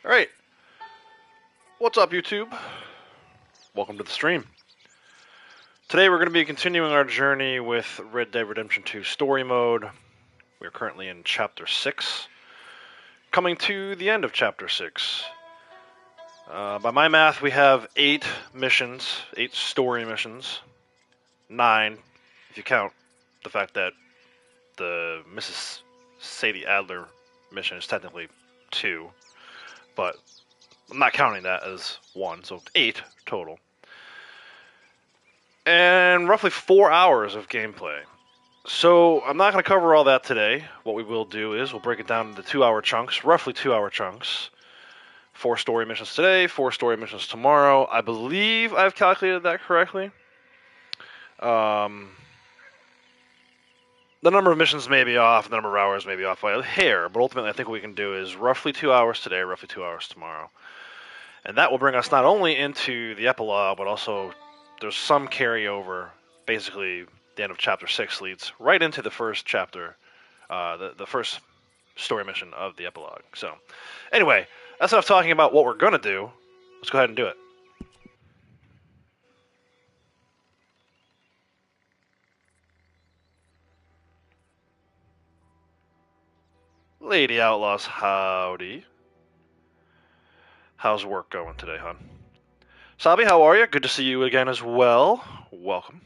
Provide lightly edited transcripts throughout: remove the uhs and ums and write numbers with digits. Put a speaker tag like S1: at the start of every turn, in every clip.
S1: Alright, what's up YouTube? Welcome to the stream. Today we're going to be continuing our journey with Red Dead Redemption 2 Story Mode. We are currently in Chapter 6, coming to the end of Chapter 6. By my math, we have 8 missions, 8 story missions. 9, if you count the fact that the Mrs. Sadie Adler mission is technically 2, but I'm not counting that as 1, so 8 total. And roughly 4 hours of gameplay. So I'm not going to cover all that today. What we will do is we'll break it down into 2-hour chunks, roughly 2-hour chunks. 4 story missions today, 4 story missions tomorrow. I believe I've calculated that correctly. The number of missions may be off, the number of hours may be off by a hair, but ultimately I think what we can do is roughly 2 hours today, roughly 2 hours tomorrow. And that will bring us not only into the epilogue, but also there's some carryover. Basically, the end of Chapter 6 leads right into the first chapter, the first story mission of the epilogue. So, anyway, that's enough talking about what we're going to do. Let's go ahead and do it. Lady Outlaws, howdy. How's work going today, hon? Sabi, how are you? Good to see you again as well. Welcome.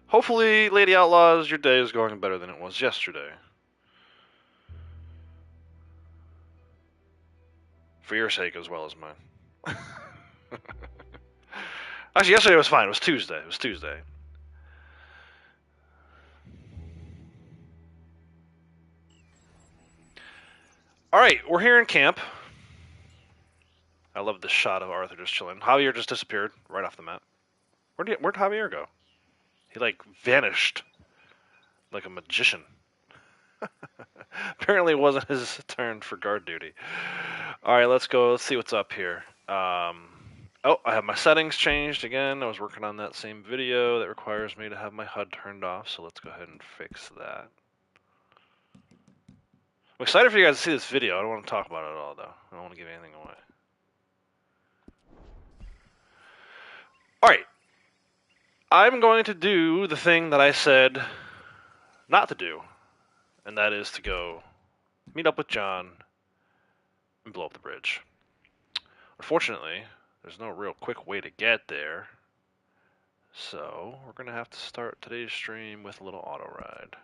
S1: Hopefully, Lady Outlaws, your day is going better than it was yesterday. For your sake as well as mine. Actually, yesterday was fine. It was Tuesday. Alright, we're here in camp. I love this shot of Arthur just chilling. Javier just disappeared right off the map. Where'd Javier go? He, like, vanished. Like a magician. Apparently it wasn't his turn for guard duty. Alright, let's go. Let's see what's up here. Oh, I have my settings changed again. I was working on that same video that requires me to have my HUD turned off, so let's go ahead and fix that. I'm excited for you guys to see this video. I don't want to talk about it at all, though. I don't want to give anything away. Alright. I'm going to do the thing that I said not to do, and that is to go meet up with John and blow up the bridge. Unfortunately, there's no real quick way to get there, so we're going to have to start today's stream with a little auto ride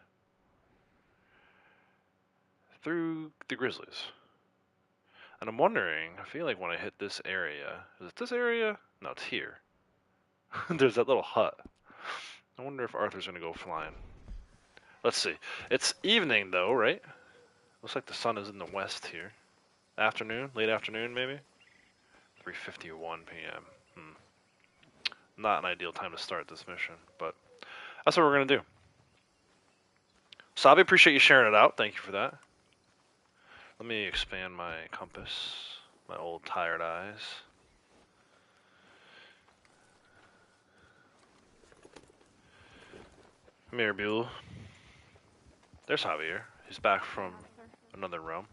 S1: through the Grizzlies. And I'm wondering, I feel like when I hit this area, is it this area? No, it's here. There's that little hut. I wonder if Arthur's going to go flying. Let's see. It's evening though, right? Looks like the sun is in the west here. Afternoon? Late afternoon, maybe? 3:51 p.m. Not an ideal time to start this mission, but that's what we're going to do. Sabi, appreciate you sharing it out. Thank you for that. Let me expand my compass. My old tired eyes. Mirabule. There's Javier. He's back from another realm.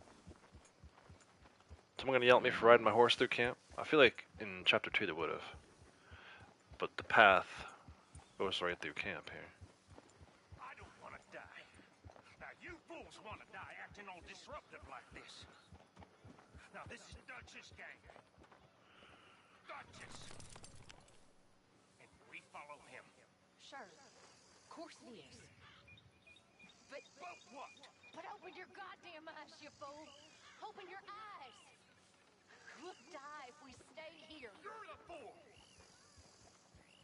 S1: Someone gonna yell at me for riding my horse through camp? I feel like in Chapter 2 they would've. But the path goes right through camp here.
S2: I don't want to die. Now you fools want to die acting all disruptive like this. Now this is Dutch's gang. Dutch's. And we follow him.
S3: Sure. Of course he is. But
S2: what?
S3: But open your goddamn eyes, you fool! Open your eyes! We'll die if we stay here.
S2: You're the fool.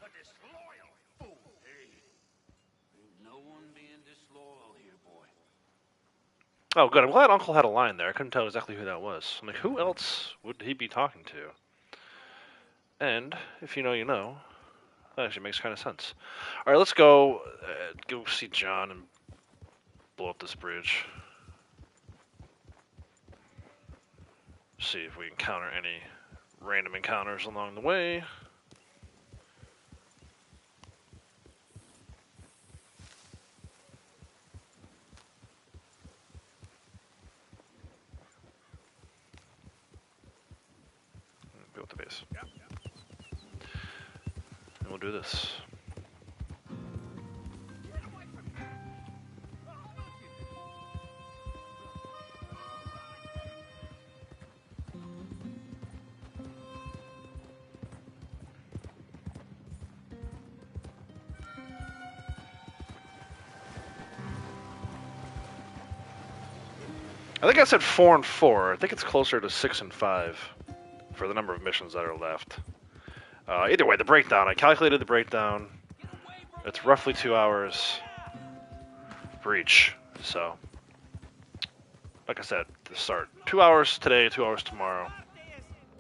S2: A disloyal fool.
S4: Hey, ain't no one being disloyal here, boy.
S1: Oh, good. I'm glad Uncle had a line there. I couldn't tell exactly who that was. I'm like, who else would he be talking to? And, if you know, you know. That actually makes kind of sense. Alright, let's go see John and blow up this bridge. See if we encounter any random encounters along the way. Go with the base. And we'll do this. I think I said 4 and 4. I think it's closer to 6 and 5 for the number of missions that are left. Either way, the breakdown. I calculated the breakdown. It's roughly 2 hours for each. So, like I said, to start 2 hours today, 2 hours tomorrow.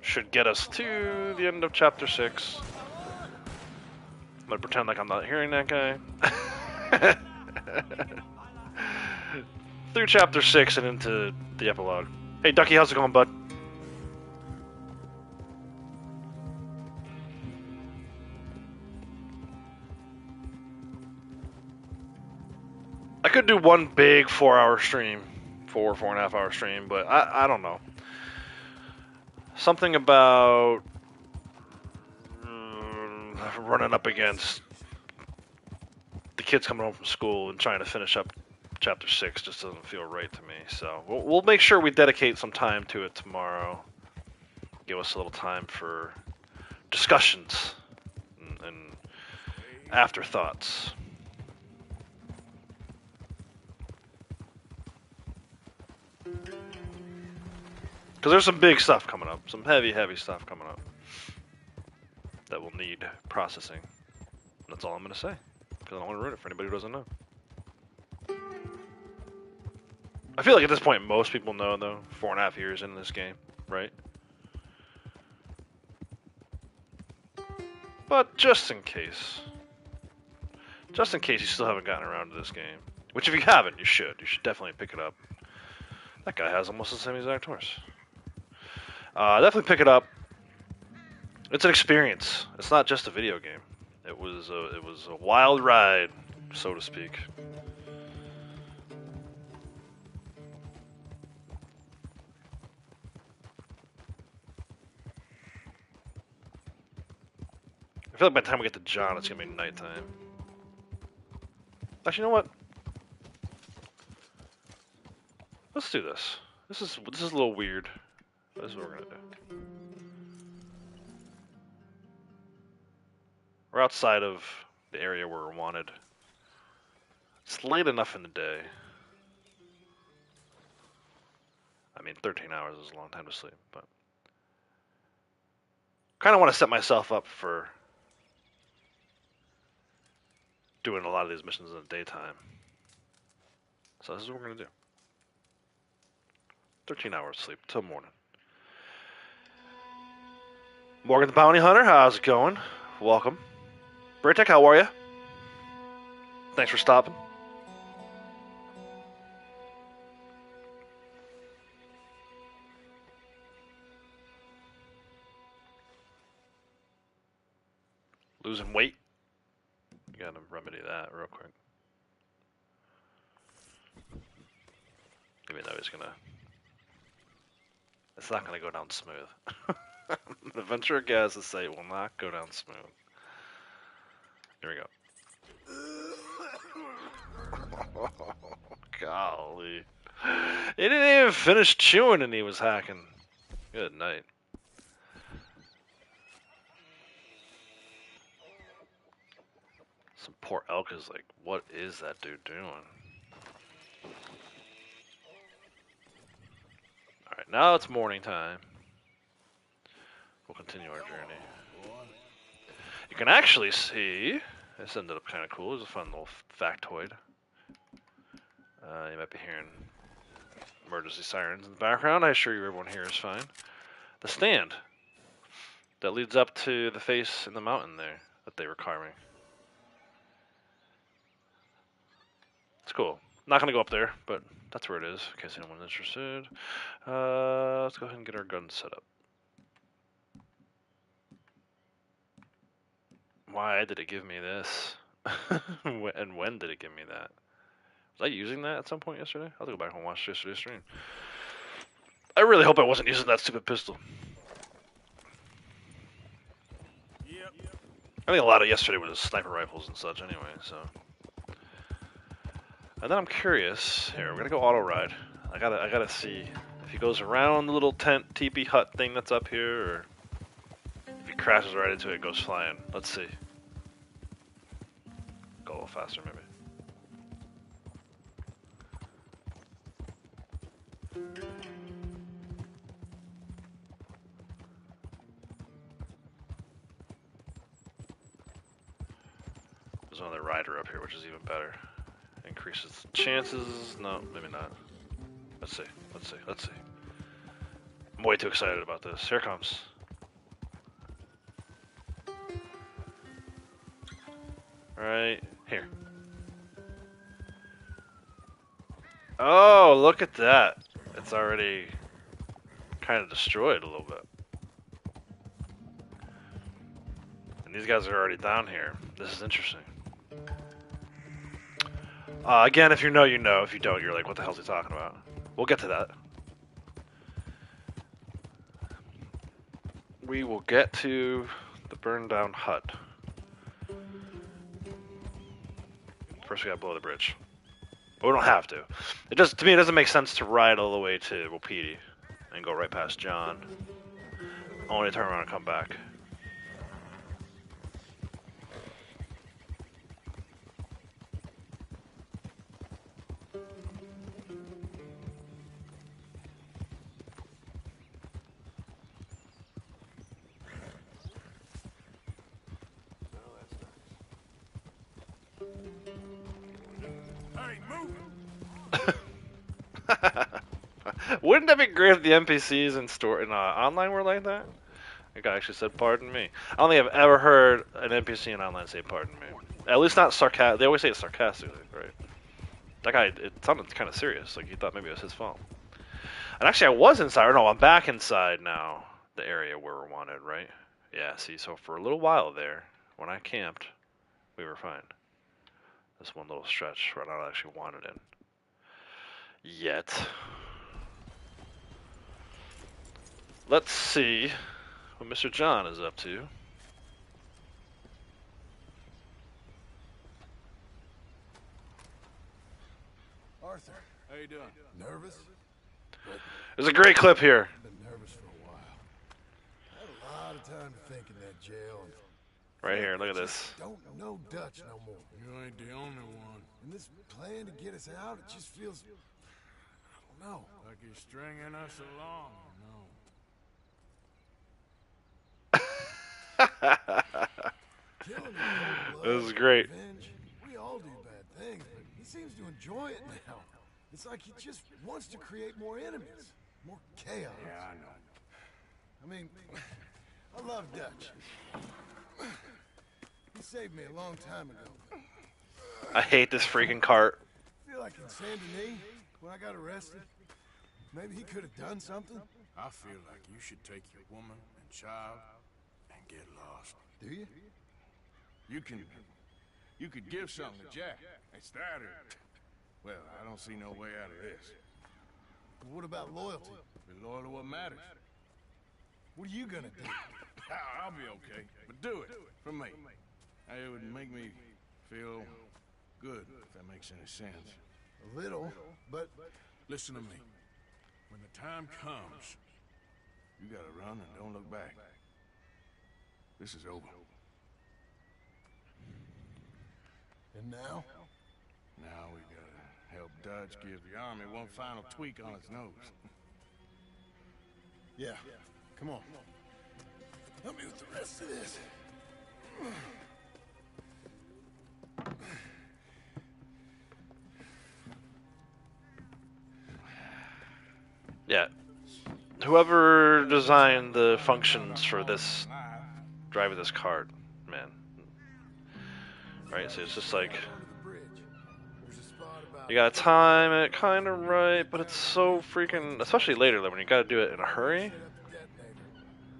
S1: Should get us to the end of chapter 6. I'm gonna pretend like I'm not hearing that guy. Through chapter 6 and into the epilogue. Hey Ducky, how's it going, bud? I could do one big 4-hour stream, 4.5 hour stream, but I don't know. Something about running up against the kids coming home from school and trying to finish up chapter 6 just doesn't feel right to me. So we'll make sure we dedicate some time to it tomorrow. Give us a little time for discussions and afterthoughts. Because there's some big stuff coming up. Some heavy stuff coming up. That will need processing. That's all I'm going to say. Because I don't want to ruin it for anybody who doesn't know. I feel like at this point most people know, though. 4.5 years in this game, right? But just in case. Just in case you still haven't gotten around to this game. Which if you haven't, you should. You should definitely pick it up. That guy has almost the same exact horse. Definitely pick it up. It's an experience. It's not just a video game. It was a wild ride, so to speak. I feel like by the time we get to John, it's gonna be nighttime. Actually, you know what? Let's do this. This is a little weird. This is what we're gonna do. We're outside of the area where we're wanted. It's late enough in the day. I mean, 13 hours is a long time to sleep, but kind of want to set myself up for doing a lot of these missions in the daytime. So this is what we're gonna do. 13 hours sleep till morning. Morgan the Bounty Hunter, how's it going? Welcome. Braytech, how are you? Thanks for stopping. Losing weight? You gotta remedy that real quick. Even though he's gonna... It's not gonna go down smooth. The venture a guess to say it will not go down smooth. Here we go. Golly. He didn't even finish chewing and he was hacking. Good night. Some poor elk is like, what is that dude doing? Alright, now it's morning time. We'll continue our journey. You can actually see, this ended up kind of cool, it was a fun little factoid. You might be hearing emergency sirens in the background. I assure you everyone here is fine. The stand that leads up to the face in the mountain there that they were carving. It's cool. Not going to go up there, but that's where it is, in case anyone's interested. Let's go ahead and get our guns set up. Why did it give me this? And when did it give me that? Was I using that at some point yesterday? I'll have to go back and watch yesterday's stream. I really hope I wasn't using that stupid pistol. I think a lot of yesterday was sniper rifles and such anyway, so. And then I'm curious. Here, we're gonna go auto ride. I gotta see if he goes around the little tent teepee hut thing that's up here, or if he crashes right into it and goes flying. Let's see. Go a little faster, maybe. There's another rider up here, which is even better. Increases chances. No, maybe not. Let's see. Let's see. Let's see. I'm way too excited about this. Here it comes. Right here. Oh, look at that. It's already kind of destroyed a little bit. And these guys are already down here. This is interesting. Again, if you know, you know. If you don't, you're like, what the hell's he talking about? We'll get to that. We will get to the burned down hut. First we gotta blow the bridge. But we don't have to. It just, to me, it doesn't make sense to ride all the way to Wapiti and go right past John. Only to turn around and come back.
S2: Hey, move!
S1: Wouldn't that be great if the NPCs in online were like that? The guy actually said, "Pardon me." I don't think I've ever heard an NPC in online say, "Pardon me." At least not sarcastic. They always say it sarcastically, right? That guy, it sounded kind of serious, like he thought maybe it was his fault. And actually, I was inside. Or no, I'm back inside now. The area where we're wanted, right? Yeah. See, so for a little while there, when I camped, we were fine. This one little stretch where I'm not actually wanted in. Yet. Let's see what Mr. John is up to.
S5: Arthur,
S2: How you doing?
S5: nervous?
S1: There's a great clip here.
S5: I've been nervous for a while. I had a lot of time to think in that jail. And
S1: Right here, look at this.
S5: don't know Dutch no more.
S2: You ain't the only one.
S5: And this plan to get us out, it just feels, I don't know.
S2: Like you're stringing us along,
S5: Killing in cold blood,
S1: This is great.
S5: revenge. We all do bad things, but he seems to enjoy it now. It's like he just wants to create more enemies, more chaos.
S2: Yeah, I know.
S5: I mean, I love Dutch. He saved me a long time ago.
S1: I hate this freaking cart.
S5: I feel like in Saint Denis, when I got arrested, maybe he could have done something.
S2: I feel like you should take your woman and child and get lost.
S5: Do you?
S2: You could give something to Jack. It's that or... Well, I don't see no way out of this.
S5: What about loyalty?
S2: Be loyal to what matters.
S5: What are you gonna do?
S2: I'll be okay, but do it for me. It would make me feel good, if that makes any sense.
S5: A little, but
S2: Listen to me. When the time comes, you gotta run and don't look back. This is over.
S5: and now?
S2: Now we gotta help Dutch give the army one final tweak on its nose.
S5: Yeah. Come on. Help me with the rest of this.
S1: Yeah. Whoever designed the functions for this, driving this cart, man. Right, so it's just like,
S5: Onto the bridge. There's a spot about
S1: you gotta time it kind of right, but it's so freaking, especially later, like when you gotta do it in a hurry.
S5: set up the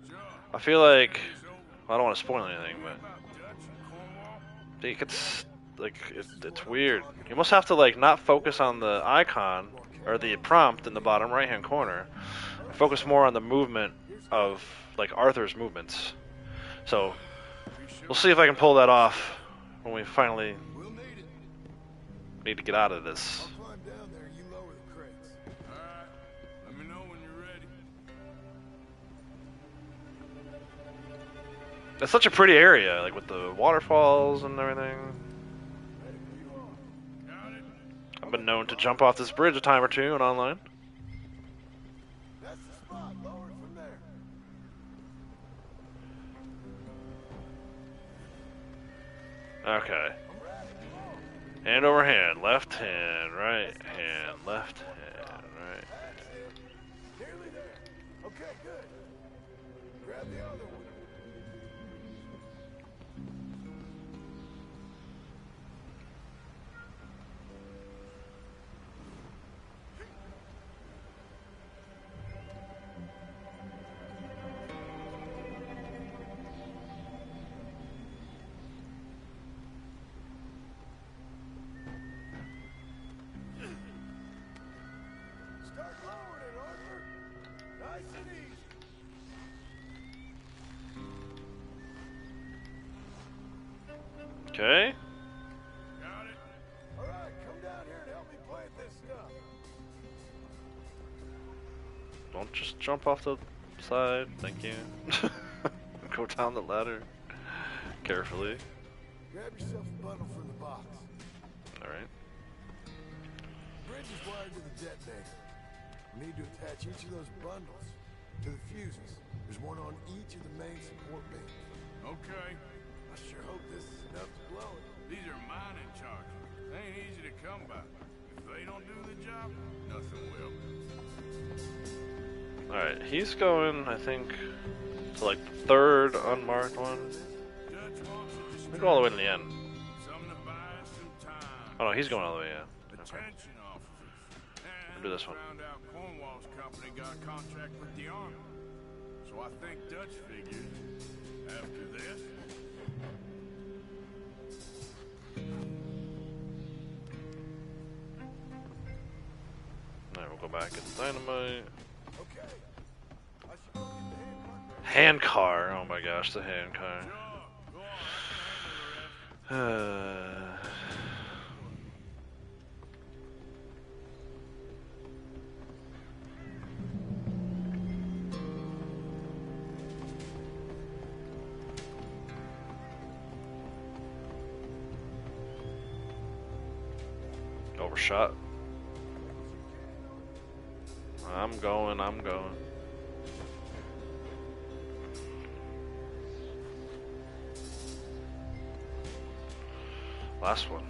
S5: detonator.
S1: I feel like, I don't want to spoil anything, but it gets, like, it's weird. You almost have to, like, not focus on the icon, or the prompt in the bottom right-hand corner. Focus more on the movement of, like, Arthur's movements. So, We'll see if I can pull that off when we finally
S5: We'll need it.
S1: need to get out of this.
S5: I'll climb down there. You lower the crates.
S2: Alright, let me know when you're ready.
S1: It's such a pretty area, like with the waterfalls and everything.
S5: Ready for you all.
S2: Got it?
S1: I've been known to jump off this bridge a time or two and online.
S5: That's the spot. Lower it from there.
S1: Okay.
S5: I'm ready. Come on.
S1: Hand over hand, left hand, right hand, left hand, right.
S5: That's it. Nearly there. Okay, good. Grab the other one. Start lowering it, Arthur. Nice and easy.
S1: Okay.
S2: Got it?
S5: All right, come down here and help me plant this stuff.
S1: Don't just jump off the side, thank you. Go down the ladder carefully.
S5: Grab yourself a bundle from the box.
S1: Alright.
S5: Bridge is wired to the detonator. We need to attach each of those bundles to the fuses. There's one on each of the main support beams.
S2: Okay.
S5: I sure hope this is enough to blow it.
S2: These are mining charges. They ain't easy to come by. If they don't do the job, nothing will.
S1: Alright, he's going, I think, to like the third unmarked one.
S2: Dutch wants to
S1: We go all the way to the end.
S2: something to buy us some time.
S1: Oh no, he's going all the way, yeah. Okay.
S2: Attention officers. And
S1: Do this one.
S2: found out Cornwall's company got a contract with the Army. So I think Dutch figures, after this,
S1: Alright, we'll go back and dynamite.
S5: Okay. I should go get the
S1: Hand
S5: hand mark.
S1: car, oh my gosh, the hand car.
S2: sure, go on, I can handle the rest.
S1: Overshot. I'm going, I'm going. Last one.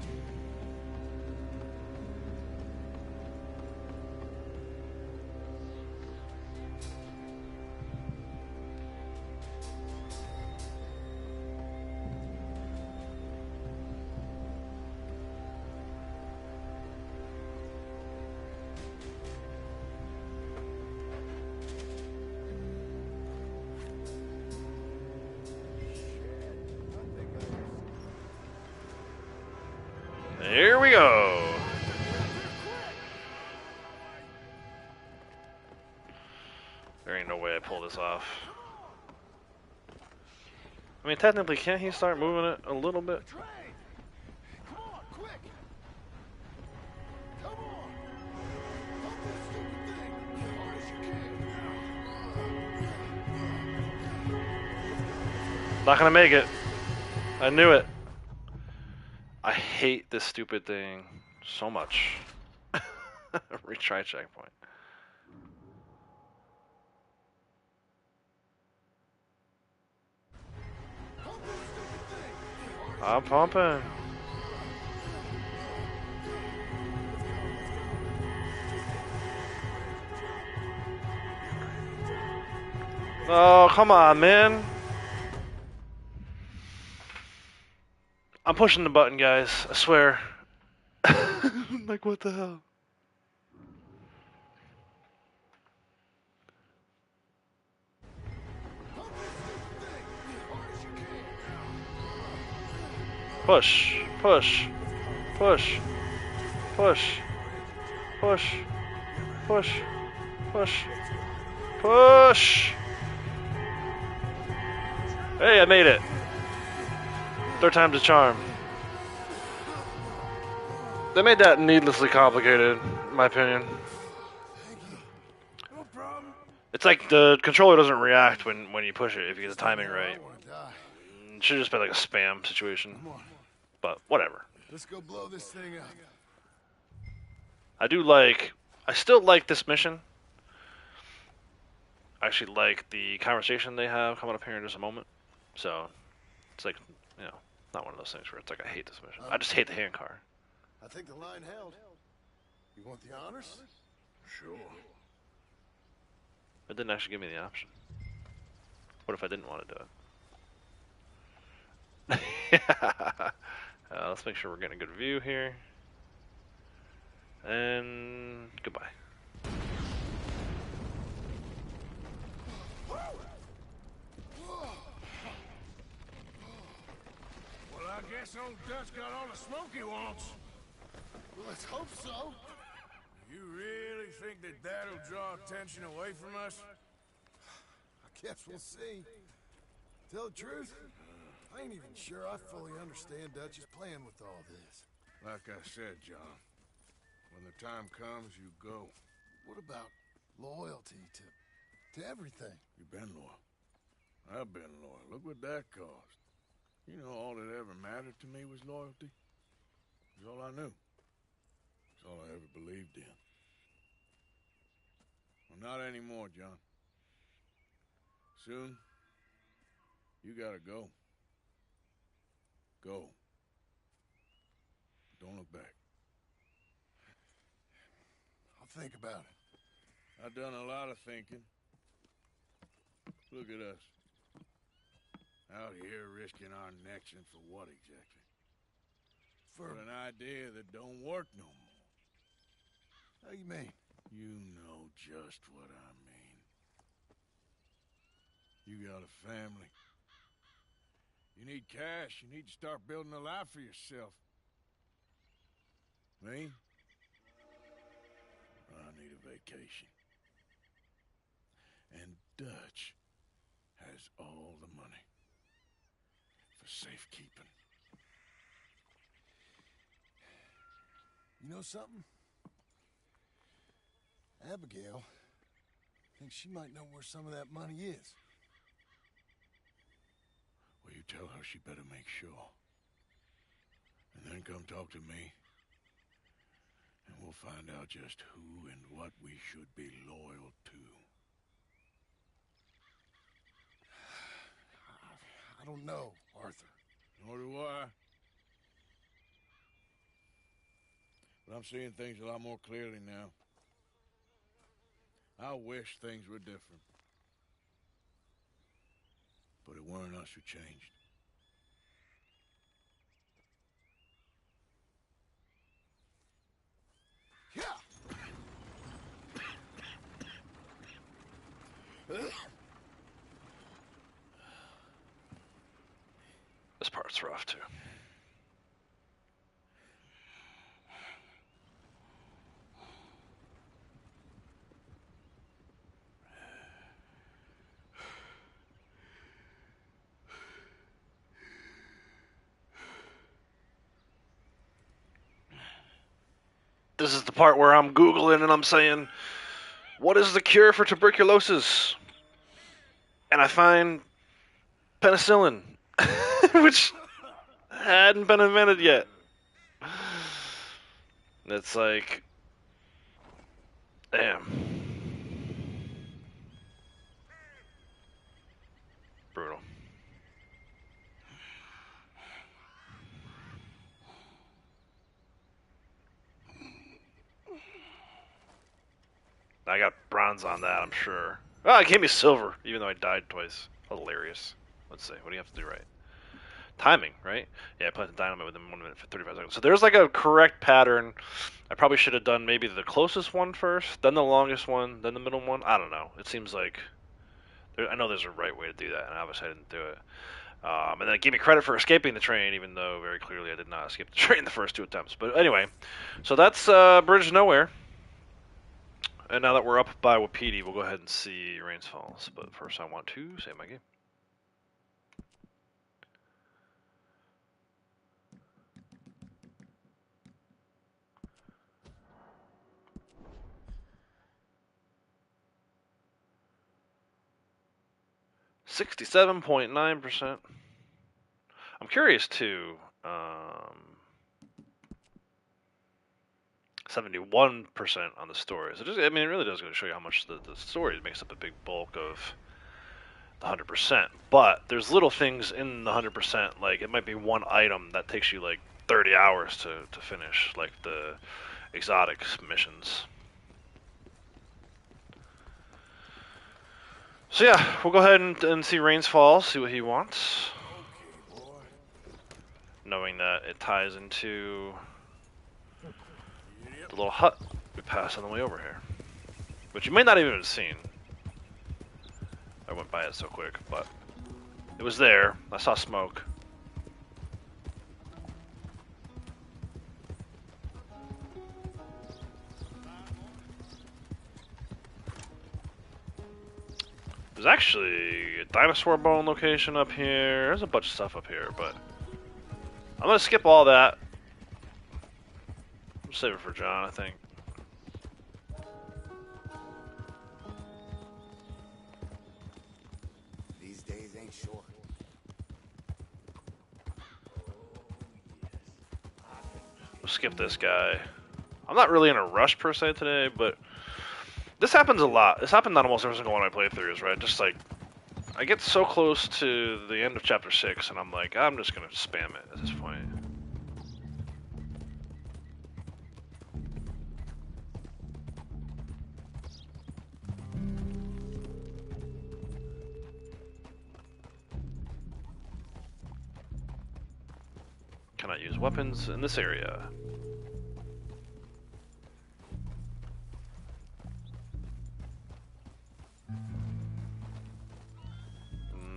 S1: Here we go. There ain't no way I pull this off. I mean, technically, can't he start moving it a little bit?
S5: Train! Come on, quick! Come on! Pump this stupid thing as hard as you can!
S1: Not gonna make it. I knew it. I hate this stupid thing so much. Retry checkpoint.
S5: Pump this stupid thing as hard as
S1: I'm pumping. Oh, come on, man. I'm pushing the button, guys. I swear. Like, what the hell?
S5: Pump this stupid thing as hard as you can!
S1: Push, push, push, push, push, push, push, push. Hey, I made it. Third time's a charm. They made that needlessly complicated, in my opinion.
S5: No problem.
S1: It's like the controller doesn't react when you push it if you get the timing
S5: I
S1: right.
S5: wanna die.
S1: It should just be like a spam situation.
S5: Come on.
S1: But whatever.
S5: Let's go blow this thing up.
S1: I still like this mission. I actually like the conversation they have coming up here in just a moment. So, it's like, you know, not one of those things where it's like I hate this mission. I just hate the handcar.
S5: I think the line held. You want the honors? Sure.
S1: It didn't actually give me the option. What if I didn't want to do it? Let's make sure we're getting a good view here. And goodbye.
S2: Well, I guess old Dutch got all the smoke he wants.
S5: Well, let's hope so.
S2: You really think that that'll draw attention away from us?
S5: I guess we'll see. Tell the truth, I ain't even sure I fully understand Dutch's plan with all this.
S2: Like I said, John, when the time comes, you go.
S5: What about loyalty to everything?
S2: You've been loyal. I've been loyal. Look what that cost. You know, all that ever mattered to me was loyalty. It was all I knew. It's all I ever believed in. Well, not anymore, John. Soon, you gotta go. Go. Don't look back.
S5: I'll think about it.
S2: I've done a lot of thinking. Look at us. Out here risking our necks, and for what exactly? For an idea that don't work no more.
S5: How you mean?
S2: You know just what I mean. You got a family. You need cash. You need to start building a life for yourself. Me? I need a vacation. And Dutch has all the money for safekeeping.
S5: You know something? Abigail thinks she might know where some of that money is.
S2: Well, you tell her she better make sure. And then come talk to me. And we'll find out just who and what we should be loyal to.
S5: I don't know, Arthur.
S2: Nor do I. But I'm seeing things a lot more clearly now. I wish things were different. But it weren't us who changed.
S1: This part's rough too. This is the part where I'm Googling and I'm saying, what is the cure for tuberculosis? And I find penicillin, which hadn't been invented yet. It's like, damn. Brutal. I got bronze on that, I'm sure. Oh, it gave me silver, even though I died twice. Hilarious. Let's see, what do you have to do right? Timing, right? Yeah, I planted dynamite within 1 minute for 35 seconds. So there's like a correct pattern. I probably should have done maybe the closest one first, then the longest one, then the middle one. I don't know. It seems like... I know there's a right way to do that, and obviously I didn't do it. And then it gave me credit for escaping the train, even though very clearly I did not escape the train the first 2 attempts. But anyway, so that's Bridge Nowhere. And now that we're up by Wapiti, we'll go ahead and see Rains Falls. But first I want to save my game. 67.9%. I'm curious too. 71% on the stories. It really does go to show you how much the story makes up a big bulk of the 100%. But there's little things in the 100%, like it might be one item that takes you like 30 hours to finish, like the exotics missions. So yeah, we'll go ahead and see Rains Fall, see what he wants.
S5: Okay, boy.
S1: Knowing that it ties into the little hut we passed on the way over here. Which you may not even have seen. I went by it so quick, but it was there. I saw smoke. There's actually a dinosaur bone location up here. There's a bunch of stuff up here, but I'm gonna skip all that. I'll save it for John, I think.
S5: These days ain't short.
S1: We'll skip this guy. I'm not really in a rush per se today, but this happens a lot. This happened on almost every single one of my playthroughs, right? Just like, I get so close to the end of chapter 6, and I'm like, I'm just gonna spam it at this point. Cannot use weapons in this area.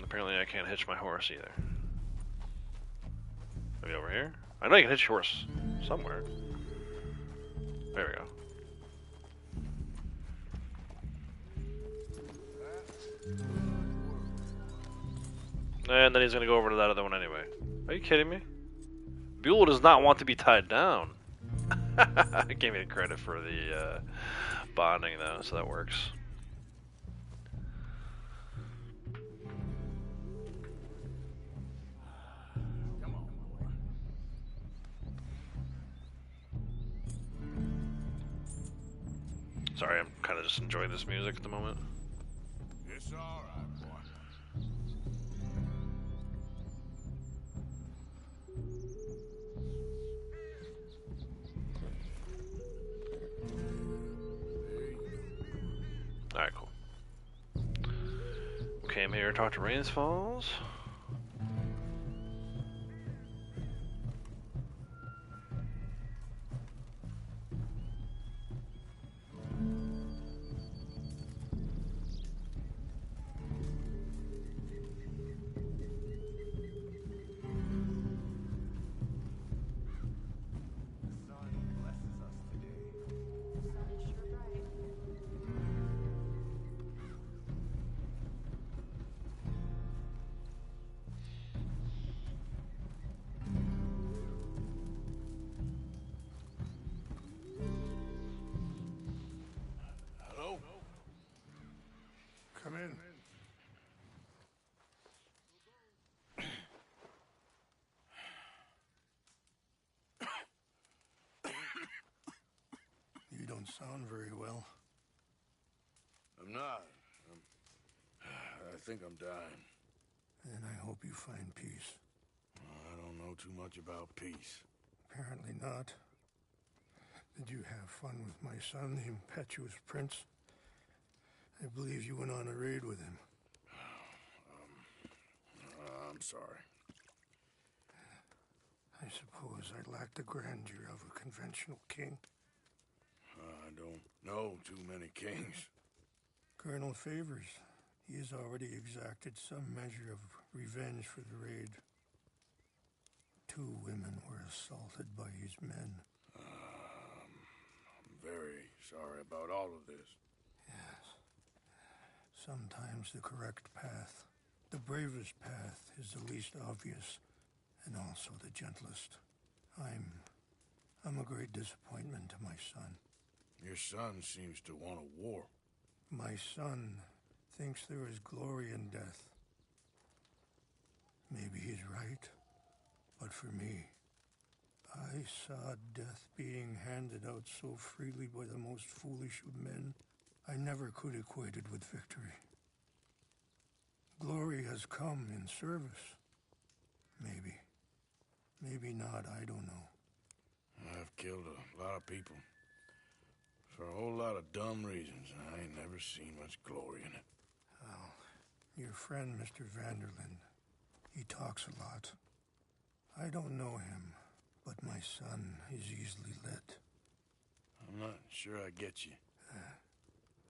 S1: Apparently I can't hitch my horse either. Maybe over here? I know you can hitch your horse somewhere. There we go. And then he's gonna go over to that other one anyway. Are you kidding me? Buell does not want to be tied down. I gave me the credit for the bonding though, so that works. Sorry, I'm kind of just enjoying this music at the moment.
S2: It's all right, boy.
S1: Alright, cool. Came here to talk to Rains Falls.
S2: Hello?
S5: Come in. You don't sound very well.
S2: I'm not. I think I'm dying.
S5: And I hope you find peace.
S2: I don't know too much about peace.
S5: Apparently not. Did you have fun with my son, the impetuous prince? I believe you went on a raid with him.
S2: I'm sorry.
S5: I suppose I lack the grandeur of a conventional king.
S2: I don't know too many kings.
S5: Colonel Favors, he has already exacted some measure of revenge for the raid. 2 women were assaulted by his men.
S2: I'm very sorry about all of this.
S5: Yes. Sometimes the correct path, the bravest path, is the least obvious, and also the gentlest. I'm a great disappointment to my son.
S2: Your son seems to want a war.
S5: My son thinks there is glory in death. Maybe he's right. But for me, I saw death being handed out so freely by the most foolish of men, I never could equate it with victory. Glory has come in service. Maybe. Maybe not, I don't know.
S2: I've killed a lot of people. For a whole lot of dumb reasons, and I ain't never seen much glory in it.
S5: Well, your friend, Mr. Vanderlyn, he talks a lot. I don't know him, but my son is easily led.
S2: I'm not sure I get you.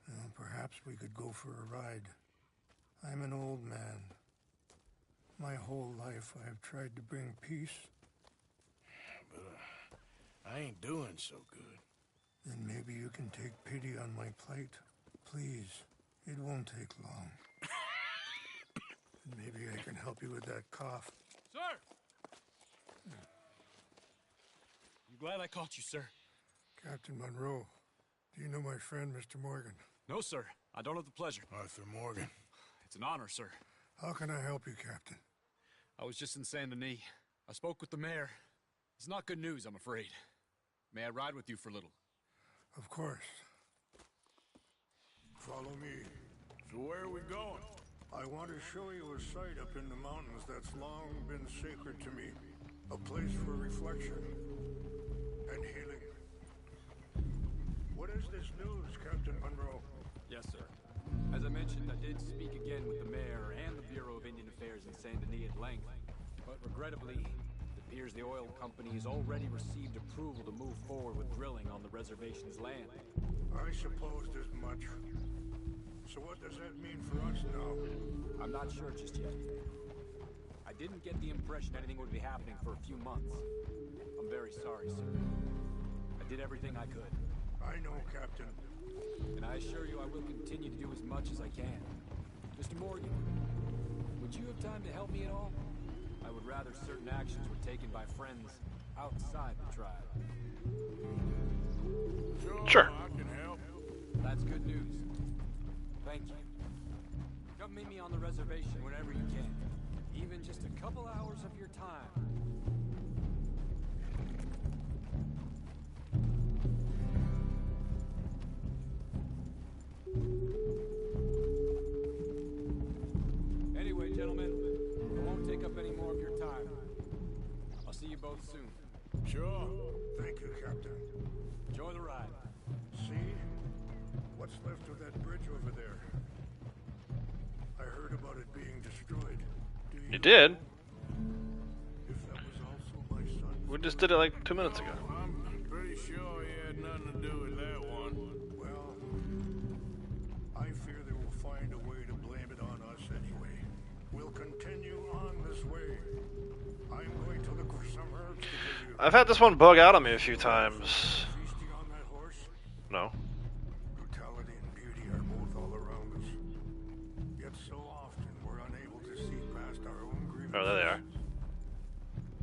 S5: Well, perhaps we could go for a ride. I'm an old man. My whole life I have tried to bring peace.
S2: But I ain't doing so good.
S5: Then maybe you can take pity on my plight. Please, it won't take long. And maybe I can help you with that cough.
S6: Sir! I'm glad I caught you, sir.
S5: Captain Monroe, do you know my friend, Mr. Morgan?
S6: No, sir. I don't have the pleasure.
S2: Arthur Morgan.
S6: It's an honor, sir.
S5: How can I help you, Captain?
S6: I was just in Saint Denis. I spoke with the mayor. It's not good news, I'm afraid. May I ride with you for a little?
S5: Of course. Follow me.
S2: So where are we going?
S5: I want to show you a site up in the mountains that's long been sacred to me. A place for reflection and healing. What is this news, Captain Monroe?
S6: Yes, sir. As I mentioned, I did speak again with the mayor and the Bureau of Indian Affairs in Saint Denis at length. But regrettably, it appears the oil company has already received approval to move forward with drilling on the reservation's land.
S5: I supposed as much. So what does that mean for us now?
S6: I'm not sure just yet. I didn't get the impression anything would be happening for a few months. I'm very sorry, sir. I did everything I could.
S5: I know, Captain.
S6: And I assure you I will continue to do as much as I can. Mr. Morgan, would you have time to help me at all? I would rather certain actions were taken by friends outside the tribe.
S1: Sure.
S2: I can help.
S6: That's good news. Thank you. Come meet me on the reservation whenever you can. Even just a couple hours of your time. Anyway, gentlemen, I won't take up any more of your time. I'll see you both soon.
S2: Sure.
S5: Thank you, Captain.
S6: Enjoy the ride.
S5: See? What's left of that bridge over there? I heard about it being destroyed. Do
S1: You did?
S5: If that was also my son.
S1: We just did it like 2 minutes ago.
S2: I'm pretty sure he had nothing to do with that one.
S5: Well, I fear they will find a way to blame it on us anyway. We'll continue on this way. I'm going to look for some herbs to give you.
S1: I've had this one bug out on me a few times.
S5: Feasting on that horse?
S1: No.
S5: Brutality and beauty are both all around us. Yet so often we're unable to see past our own grievances.
S1: Oh, there they are.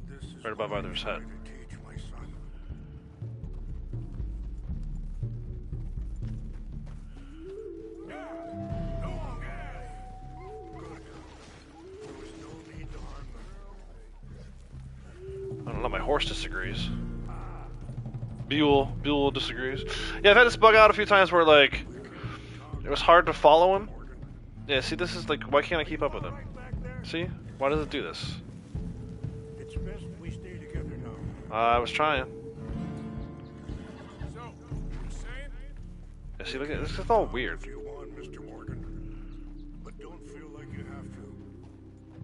S5: This is
S1: Right above
S5: what I
S1: Arthur's
S5: try
S1: head.
S5: to teach my son.
S2: Go on, guys.
S5: Good. There was no need to harm them.
S1: I don't know, my horse disagrees. Buell disagrees. Yeah, I've had this bug out a few times where, like, it was hard to follow him. Yeah, see, this is like, why can't I keep up with him? See? Why does it do this?
S5: It's best we stay together now.
S1: I was trying.
S2: So, you saying?
S1: Yeah, see, look at this. It's all weird.
S5: If you want, Mr. Morgan. But don't feel like you have to.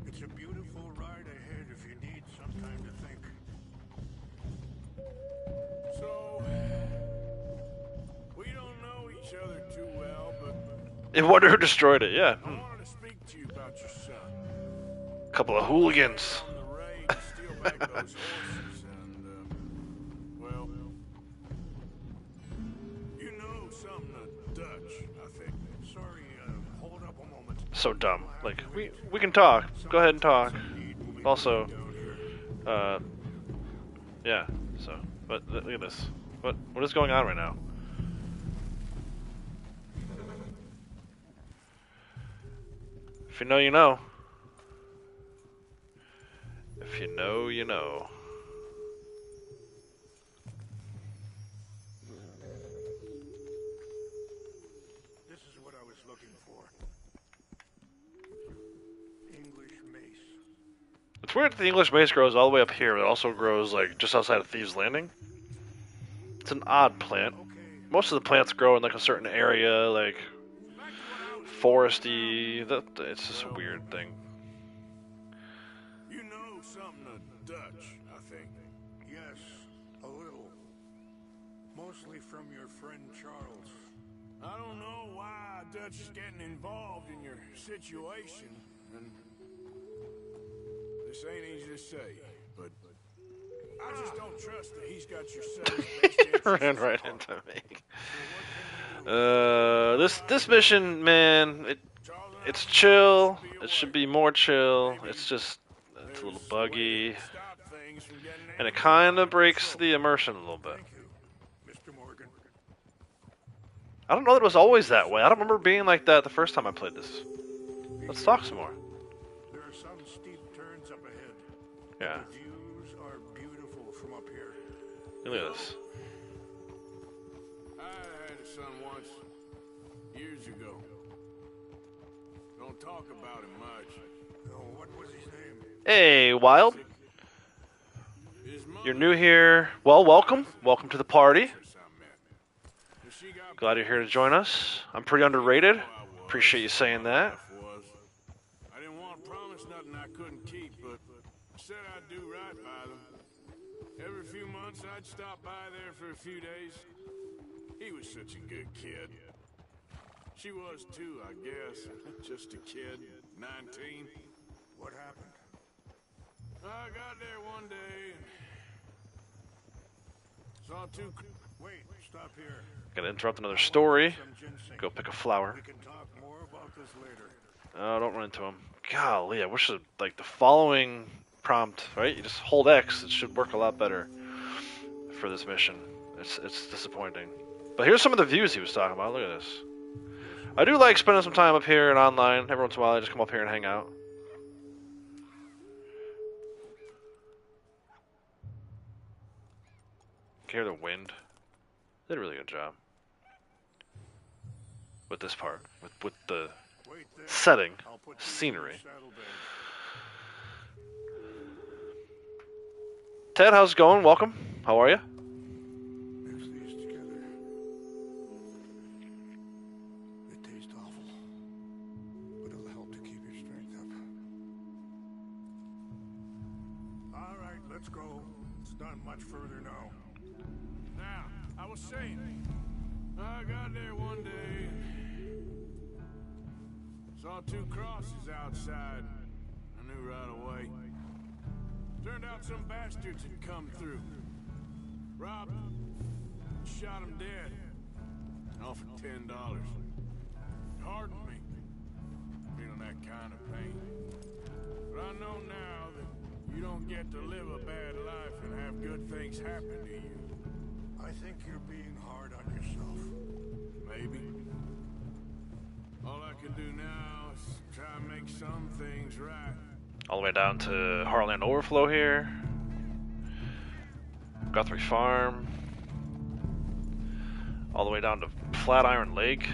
S5: It's a beautiful ride ahead if you need some time to think.
S2: So, we don't know each other too well, but
S1: It wonder who destroyed it, yeah.
S2: I wanted to speak to you about your son.
S1: Couple of hooligans.
S2: On the raid to steal back those horses, and, well, you know something of Dutch, I think.
S5: Sorry, hold up a moment.
S1: So dumb. Like, we can talk. Go ahead and talk. Also, yeah, so, but look at this. What is going on right now? If you know, you know. If you know, you know.
S5: This is what I was looking for. English mace.
S1: It's weird that the English mace grows all the way up here, but it also grows like just outside of Thieves Landing. It's an odd plant.
S5: Okay.
S1: Most of the plants grow in like a certain area, like foresty. It's just a weird thing.
S2: You know something of Dutch, I think.
S5: Yes, a little. Mostly from your friend Charles.
S2: I don't know why Dutch is getting involved in your situation, and this ain't easy to say, but I just don't trust that he's got your son's best interests
S1: Ran
S2: at
S1: right
S2: heart.
S1: into me. This mission, man, it's chill. It should be more chill. It's just it's a little buggy, and it kind of breaks the immersion a little bit.
S5: Thank you, Mr. Morgan.
S1: I don't know that it was always that way. I don't remember being like that the first time I played this. Let's talk some more.
S5: There are some steep turns up ahead.
S1: Yeah,
S5: The views are beautiful from up here.
S1: look at this.
S2: I had a son once, years ago. Don't talk about him much.
S5: Oh, what was his name?
S1: Hey, Wild.
S2: His mother
S1: You're new here. Well, welcome. Welcome to the party.
S2: I met. If she got
S1: Glad you're here to join us. I'm pretty underrated. Appreciate you saying that.
S2: was. I didn't want to promise nothing I couldn't keep, but said I'd do right by them. Every few months I'd stop by there for a few days. He was such a good kid. She was too, I guess. Just a kid, 19.
S5: What happened?
S2: I got there one day and saw two.
S5: Wait, stop here.
S1: Gonna interrupt another story.
S5: Some ginseng.
S1: Go pick a flower.
S5: We can talk more about this later.
S1: Oh, don't run into him. Golly, I wish like the following prompt, right? You just hold X. It should work a lot better for this mission. It's disappointing. But here's some of the views he was talking about. Look at this. I do like spending some time up here and online. Every once in a while, I just come up here and hang out. Can you hear the wind? They did a really good job with this part, with the
S5: Wait there.
S1: setting,
S5: I'll put these in
S1: scenery.
S5: your saddlebag.
S1: Ted, how's it going? Welcome. How are you?
S5: Mix these together. It tastes awful, but it'll help to keep your strength up. All right, let's go. It's not much further now.
S2: Now, I was saying, I got there one day and saw two crosses outside. I knew right away. Turned out some bastards had come through. Robbed them. Shot him dead. Offered $10. It hardened me. Feeling that kind of pain. But I know now that you don't get to live a bad life and have good things happen to you.
S5: I think you're being hard on yourself.
S2: Maybe. All I can do now is try and make some things right.
S1: All the way down to Heartland Overflow here. Guthrie Farm. All the way down to Flatiron Lake.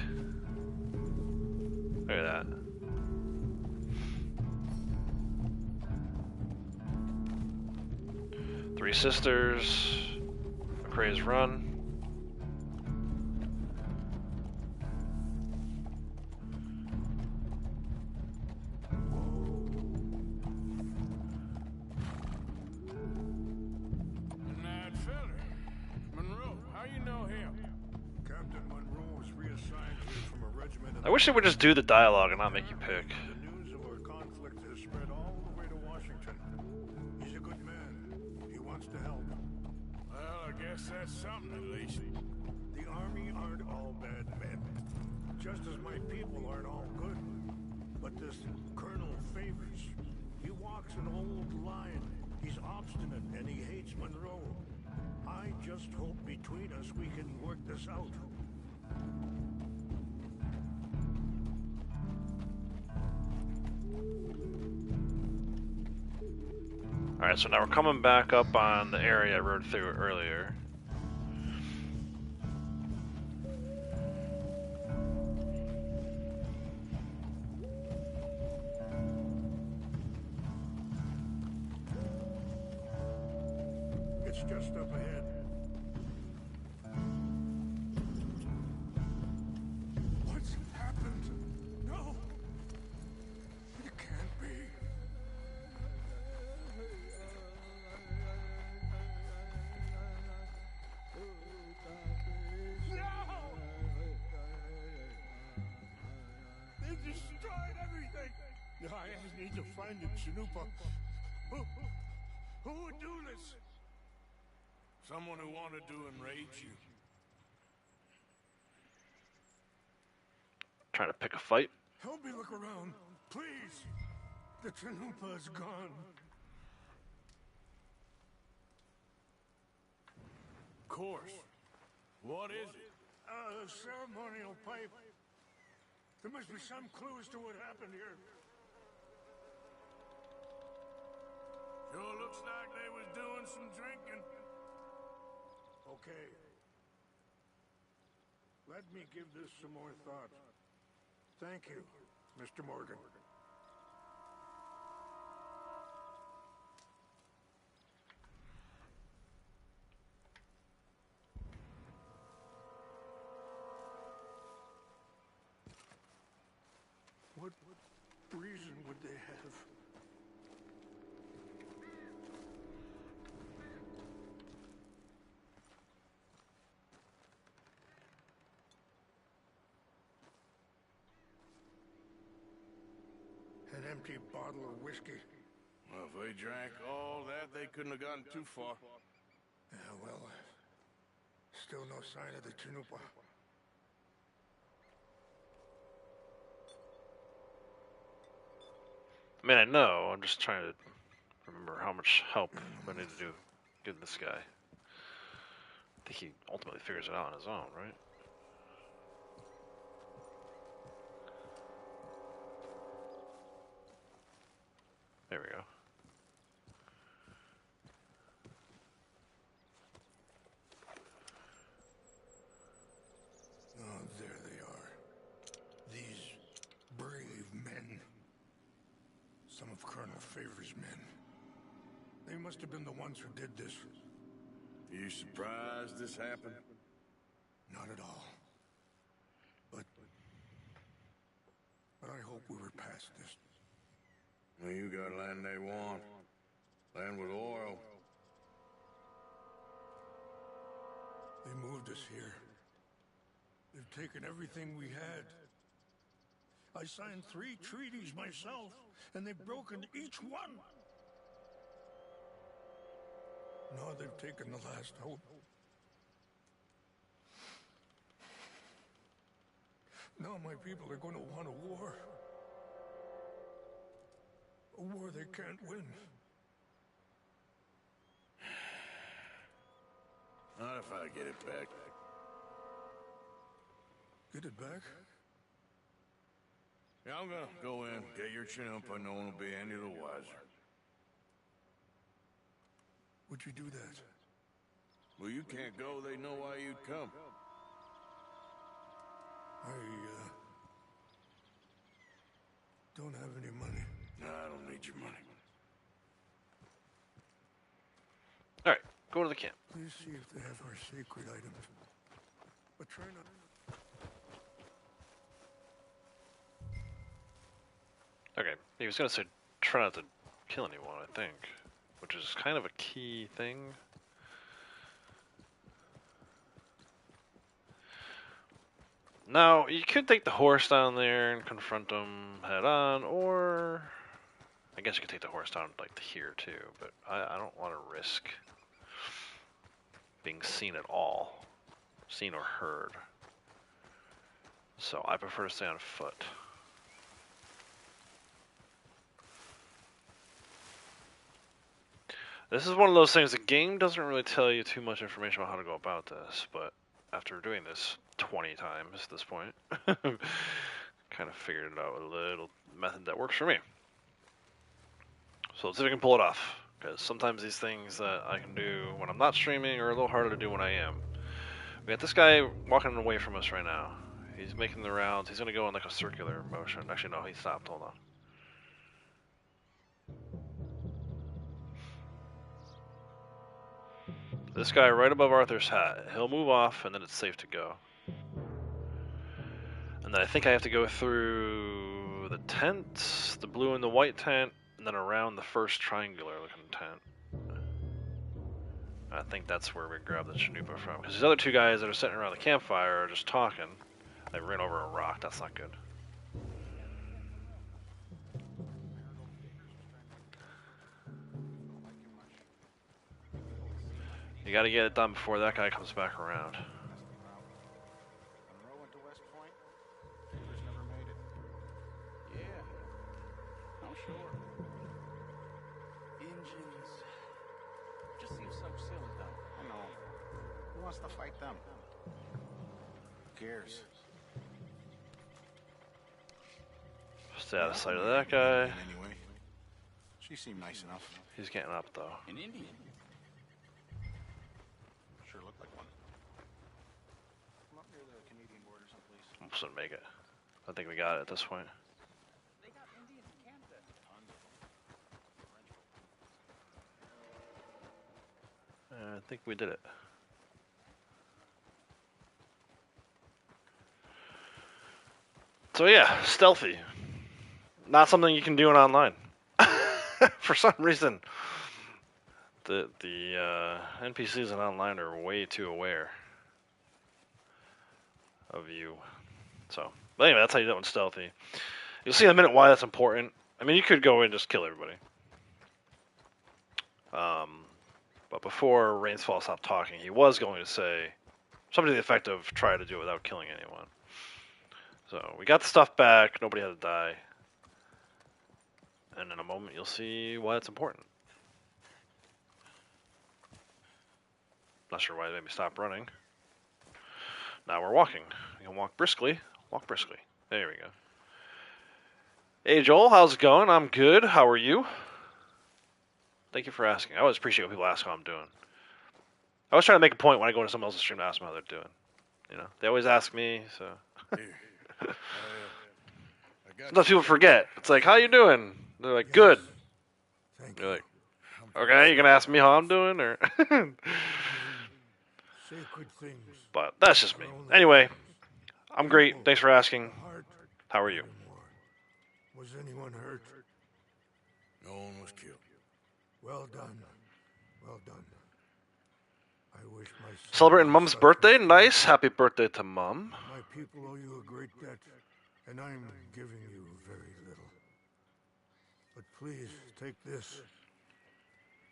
S1: Look at that. Three Sisters. McRae's Run.
S2: And that feller, Monroe, how you know him?
S5: Captain Monroe was reassigned here from a regiment.
S1: I wish they would just do the dialogue and not make you pick.
S5: The news of our conflict has spread all the way to Washington. He's a good man. He wants to help.
S2: Well, I guess that's something at least.
S5: The army aren't all bad men, just as my people aren't all good. But this Colonel Favors, he walks an old line. He's obstinate and he hates Monroe. I just hope between us we can work this out.
S1: Alright, so now we're coming back up on the area I rode through earlier.
S5: It's just up ahead. What's happened? No! It can't be. They destroyed everything! I need to find the Chanupa. Who would do this?
S2: Someone who wanted to enrage you.
S1: Trying to pick a fight.
S5: Help me look around, please. The Chanupa is gone.
S2: Of course. What is it?
S5: A ceremonial pipe. There must be some clues to what happened here.
S2: Sure looks like they was doing some drinking.
S5: Okay. Let me give this some more thought. Thank you, Mr. Morgan. What reason would they have? An empty bottle of whiskey.
S2: Well, if they drank all that, they couldn't have gotten too far.
S5: Yeah, well, still no sign of the Chanupa.
S1: I mean, I know. I'm just trying to remember how much help I need to give this guy. I think he ultimately figures it out on his own, right? There we go.
S5: Oh, there they are. These brave men. Some of Colonel Favor's men. They must have been the ones who did this.
S2: You surprised this happened?
S5: Not at all. But I hope we were past this.
S2: Well, you got land they want. Land with oil.
S5: They moved us here. They've taken everything we had. I signed 3 treaties myself, and they've broken each one. Now they've taken the last hope. Now my people are going to want a war. A war they can't win.
S2: Not if I get it back.
S5: Get it back?
S2: Yeah, I'm gonna go in, get your chin up, and no one will be any the wiser.
S5: Would you do that?
S2: Well, you can't go, they know why you'd come.
S5: I, don't have any money.
S2: No, I don't need your money.
S1: Alright, go to the camp.
S5: Please see if they have our sacred items. But try not...
S1: Okay, he was gonna say try not to kill anyone, I think. Which is kind of a key thing. Now, you could take the horse down there and confront him head on, or I guess you could take the horse down like to here too, but I don't want to risk being seen at all. Seen or heard. So I prefer to stay on foot. This is one of those things, the game doesn't really tell you too much information about how to go about this, but after doing this 20 times at this point, kind of figured it out with a little method that works for me. So let's see if we can pull it off. Because sometimes these things that I can do when I'm not streaming are a little harder to do when I am. We got this guy walking away from us right now. He's making the rounds. He's going to go in like a circular motion. Actually, no, he stopped. Hold on. This guy right above Arthur's hat. He'll move off, and then it's safe to go. And then I think I have to go through the tent, the blue and the white tent, and then around the first triangular-looking tent. I think that's where we grab the chanupa from. Because these other two guys that are sitting around the campfire are just talking. They ran over a rock. That's not good. You gotta get it done before that guy comes back around.
S7: Monroe went to West Point. Papers never made it. Yeah. I'm sure. Engines. Just seems so silly, though. I know. Who wants to fight them? Who cares?
S1: Stay out of sight of that guy.
S7: Anyway, she seemed nice enough.
S1: He's getting up though.
S7: An Indian. Sure looked like one. Come up near the Canadian border someplace.
S1: Almost didn't make it. I think we got it at this point.
S7: They got Indians in Canada. Tons of them.
S1: I think we did it. So yeah, stealthy. Not something you can do in online. For some reason, the NPCs in online are way too aware of you. So, but anyway, that's how you do it in stealthy. You'll see in a minute why that's important. I mean, you could go and just kill everybody. But before Rainsfall stopped talking, he was going to say something to the effect of try to do it without killing anyone. So we got the stuff back. Nobody had to die. And in a moment, you'll see why it's important. Not sure why it made me stop running. Now we're walking. We can walk briskly. Walk briskly. There we go. Hey Joel, how's it going? I'm good. How are you? Thank you for asking. I always appreciate when people ask how I'm doing. I always try to make a point when I go into someone else's stream to ask them how they're doing. You know, they always ask me, so. Sometimes people forget. It's like, how you doing? They're like, good.
S5: Thank
S1: You're
S5: you.
S1: like, okay, you gonna ask me how I'm doing, or?
S5: Sacred things.
S1: But that's just me. Anyway, I'm great. Thanks for asking.
S5: Heart
S1: How are you?
S5: anymore. Was anyone hurt?
S2: No one was killed.
S5: Well done. Well done. I wish my son
S1: Celebrating
S5: was
S1: Mom's
S5: such a-
S1: birthday? Nice. Happy birthday to Mom.
S5: My people owe you a great debt, and I'm giving you very little. But please, take this.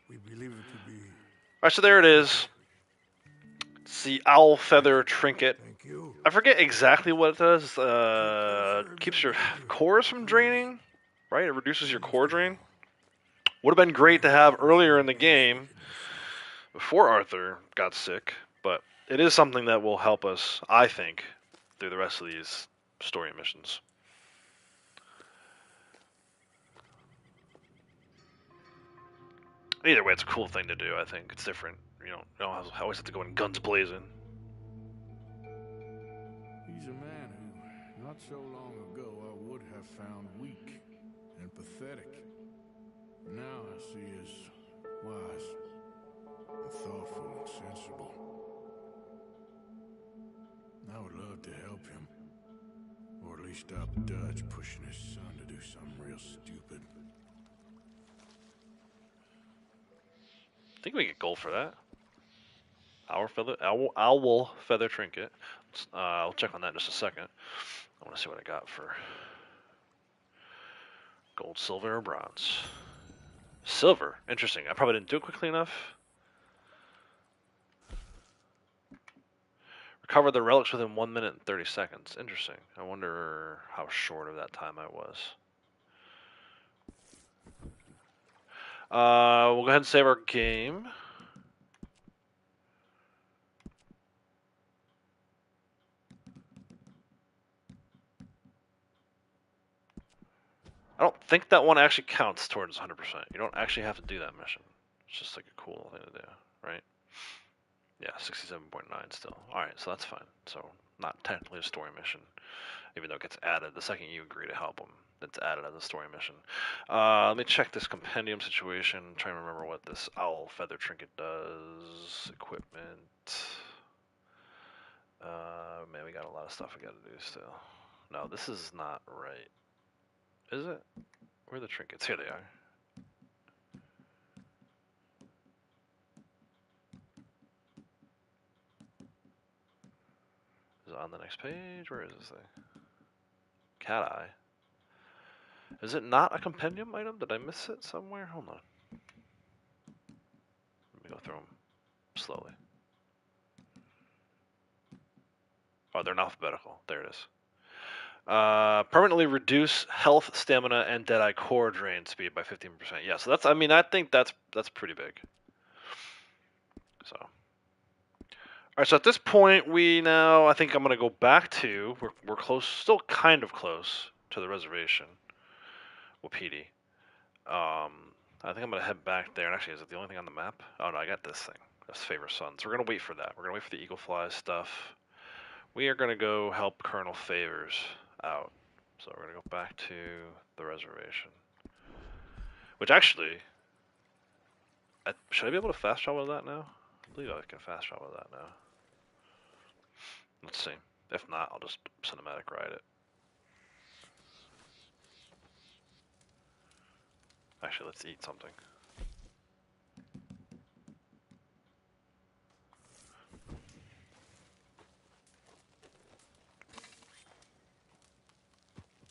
S5: We believe it to be...
S1: Alright, so there it is. It's the owl feather trinket.
S5: Thank you.
S1: I forget exactly what it does. Keeps your cores from draining, right? It reduces your core drain. Would have been great to have earlier in the game, before Arthur got sick, but it is something that will help us, I think, through the rest of these story missions. Either way, it's a cool thing to do, I think. It's different. You don't always have to go in guns blazing.
S2: He's a man who, not so long ago, I would have found weak and pathetic. Now I see as wise and thoughtful and sensible. I would love to help him, or at least stop Dutch pushing his son to do something real stupid.
S1: I think we get gold for that. Owl feather trinket. I'll check on that in just a second. I want to see what I got for gold, silver, or bronze. Silver. Interesting. I probably didn't do it quickly enough. Recover the relics within 1 minute and 30 seconds. Interesting. I wonder how short of that time I was. We'll go ahead and save our game. I don't think that one actually counts towards 100%. You don't actually have to do that mission. It's just like a cool thing to do, right? Yeah, 67.9 still. Alright, so that's fine. So, not technically a story mission, even though it gets added. The second you agree to help them, it's added as a story mission. Let me check this compendium situation. Trying to remember what this owl feather trinket does. Equipment. Man, we got a lot of stuff we gotta do still. No, this is not right. Is it? Where are the trinkets? Here they are. Is it on the next page? Where is this thing? Cat eye. Is it not a compendium item? Did I miss it somewhere? Hold on. Let me go through them slowly. Oh, they're in alphabetical. There it is. Permanently reduce health, stamina, and Deadeye core drain speed by 15%. Yeah, so that's. I mean, I think that's pretty big. So. Alright, so at this point, I think I'm going to go back to, we're close, still kind of close to the reservation, Wapiti. I think I'm going to head back there, and actually, is it the only thing on the map? Oh no, I got this thing, that's Favor Sons. We're going to wait for that, we're going to wait for the Eagle Fly stuff. We are going to go help Colonel Favors out, so we're going to go back to the reservation. Which actually, should I be able to fast travel to that now? I believe I can fast travel to that now. Let's see. If not, I'll just cinematic ride it. Actually, let's eat something.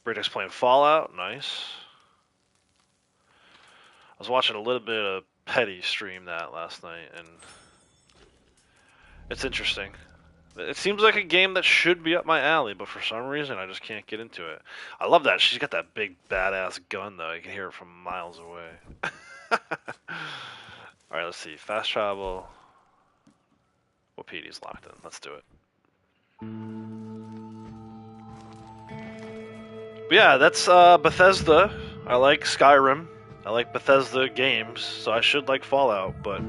S1: British playing Fallout, nice. I was watching a little bit of Petty stream that last night, and it's interesting. It seems like a game that should be up my alley, but for some reason I just can't get into it. I love that. She's got that big badass gun, though. You can hear it from miles away. Alright, let's see. Fast travel. Wapiti's locked in. Let's do it. But yeah, that's Bethesda. I like Skyrim. I like Bethesda games, so I should like Fallout, but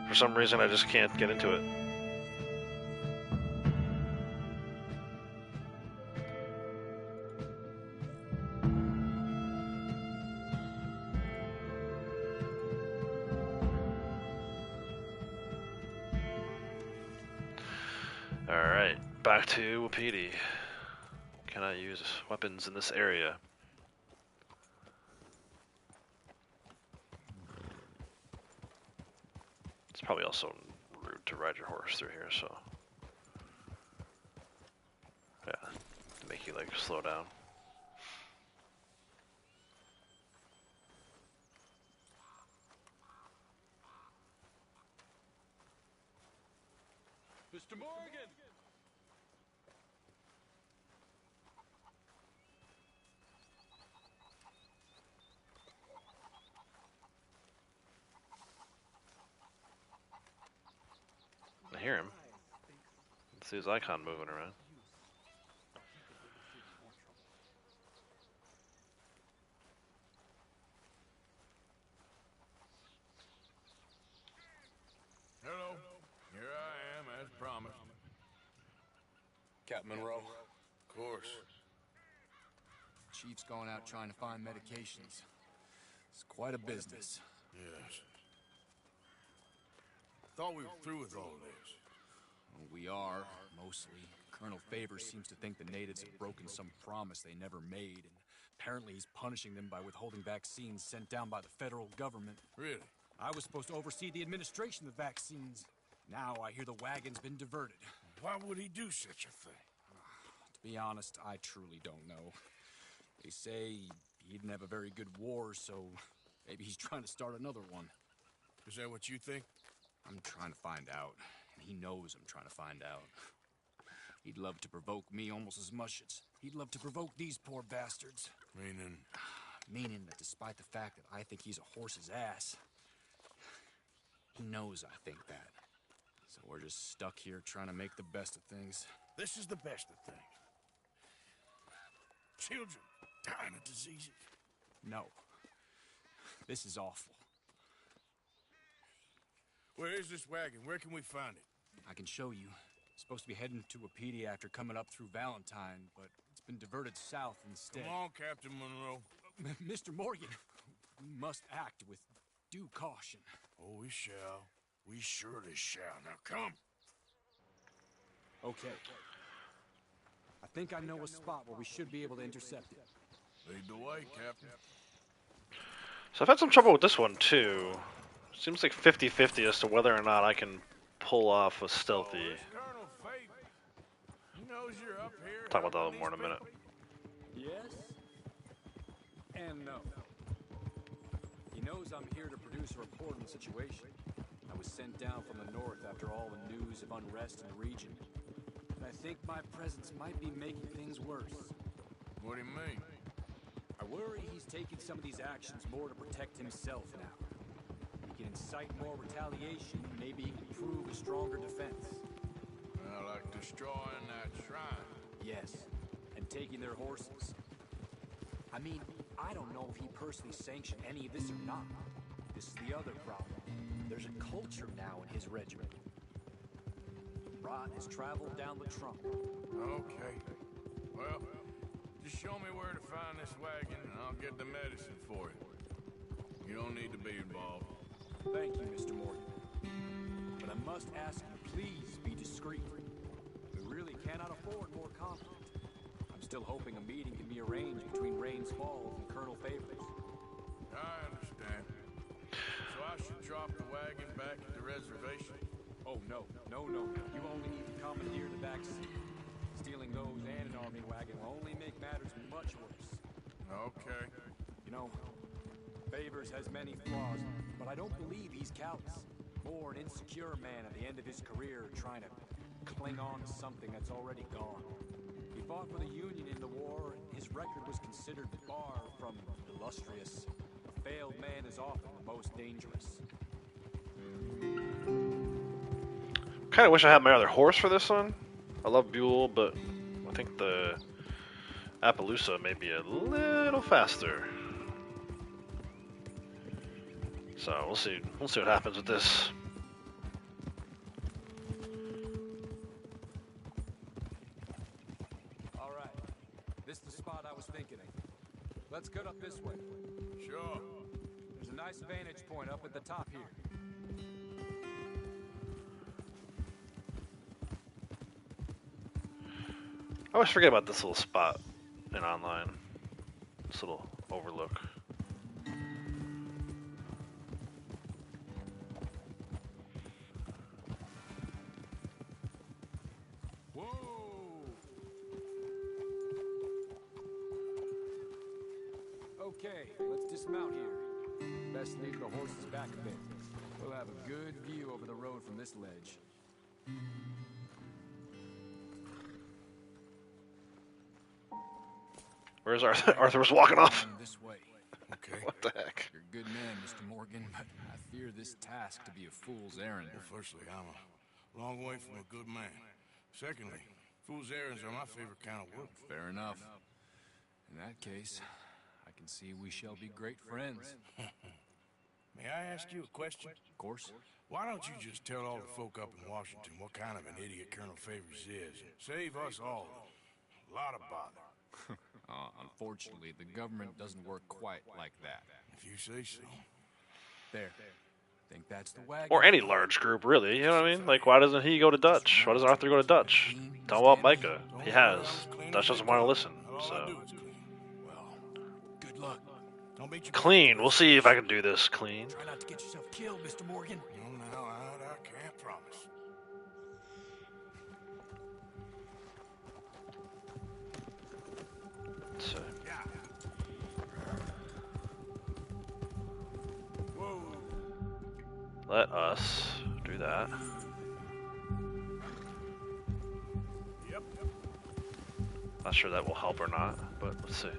S1: for some reason I just can't get into it. Alright, back to Wapiti. Can I use weapons in this area? It's probably also rude to ride your horse through here, so... yeah, to make you, like, slow down.
S6: Mr. Morgan!
S1: I hear him. Let's see his icon moving around.
S2: Hello. Here I am, as promised.
S6: Captain Monroe.
S2: Of course.
S6: Chief's going out trying to find medications. It's quite a business.
S2: Yes. Thought we were through with all this.
S6: Well, we are, mostly. Colonel Favors seems to think the natives have broken some promise they never made, and apparently he's punishing them by withholding vaccines sent down by the federal government.
S2: Really?
S6: I was supposed to oversee the administration of the vaccines. Now I hear the wagon's been diverted.
S2: Why would he do such a thing?
S6: To be honest, I truly don't know. They say he didn't have a very good war, so maybe he's trying to start another one.
S2: Is that what you think?
S6: I'm trying to find out, and he knows I'm trying to find out. He'd love to provoke me almost as much as he'd love to provoke these poor bastards.
S2: Meaning?
S6: Meaning that despite the fact that I think he's a horse's ass, he knows I think that. So we're just stuck here trying to make the best of things.
S2: This is the best of things. Children dying of diseases.
S6: No. This is awful.
S2: Where is this wagon? Where can we find it?
S6: I can show you. Supposed to be heading to Wapiti after coming up through Valentine, but it's been diverted south instead.
S2: Come on, Captain Monroe.
S6: Mr. Morgan, we must act with due caution.
S2: Oh, we shall. We surely shall. Now come.
S6: Okay. I think I know a spot where we should be able to intercept it.
S2: Lead the way, Captain.
S1: So I've had some trouble with this one too. Seems like 50-50 as to whether or not I can pull off a stealthy.
S2: Oh, it's Colonel Fate. He knows you're up here.
S1: Talk about that a little
S2: helping
S1: more in a minute.
S2: these
S6: Yes and no. He knows I'm here to produce a report on the situation. I was sent down from the north after all the news of unrest in the region. And I think my presence might be making things worse.
S2: people. What do you mean?
S6: I worry he's taking some of these actions more to protect himself now. He can incite more retaliation, maybe he can prove a stronger defense.
S2: Well, like destroying that shrine.
S6: Yes, and taking their horses. I mean, I don't know if he personally sanctioned any of this or not. This is the other problem. There's a culture now in his regiment. Rod has traveled down the trunk.
S2: Okay. Well, just show me where to find this wagon, and I'll get the medicine for you. You don't need to be involved.
S6: Thank you, Mr. Morgan. But I must ask you, please be discreet. We really cannot afford more conflict. I'm still hoping a meeting can be arranged between Rains Falls and Colonel Favors.
S2: I understand. So I should drop the wagon back at the reservation?
S6: Oh, no. You only need to commandeer the back seat. Stealing those and an army wagon will only make matters much worse.
S2: Okay.
S6: You know, Favors has many flaws, but I don't believe he's callous. More an insecure man at the end of his career trying to cling on to something that's already gone. He fought for the Union in the war, and his record was considered far from illustrious. A failed man is often the most dangerous.
S1: Kind of wish I had my other horse for this one. I love Buell, but I think the Appaloosa may be a little faster. So we'll see. We'll see what happens with this.
S6: All right, this is the spot I was thinking of. Let's get up this way.
S2: Sure.
S6: There's a nice vantage point up at the top here.
S1: I always forget about this little spot in online. This little overlook.
S6: Whoa! Okay, let's dismount here. Best leave the horses back a bit. We'll have a good view over the road from this ledge.
S1: Where's Arthur? Arthur was walking off.
S6: This way.
S2: Okay.
S1: What the heck?
S6: You're a good man, Mr. Morgan, but I fear this task to be a fool's errand.
S2: Well, firstly, I'm a long way from a good man. Secondly, fool's errands are my favorite kind of work.
S6: Fair enough. In that case, I can see we shall be great friends.
S2: May I ask you a question?
S6: Of course.
S2: Why don't you just tell all the folk up in Washington what kind of an idiot Colonel Favors is? Save us all a lot of bother.
S6: Unfortunately, the government doesn't work quite like that.
S2: If you say so.
S6: There. Think that's the wagon?
S1: Or any large group, really. You know what I mean? Like, why doesn't he go to Dutch? Why doesn't Arthur go to Dutch? Tell him about Micah. He has. Dutch doesn't want to listen.
S2: All I
S1: So
S2: do is clean.
S6: Well, good luck.
S2: Don't beat your
S1: clean. We'll see if I can do this clean.
S6: Try not to get yourself killed, Mr. Morgan.
S2: No, I can't promise.
S1: So,
S2: Whoa.
S1: let us do that.
S2: Yep.
S1: Not sure that will help or not, but let's see.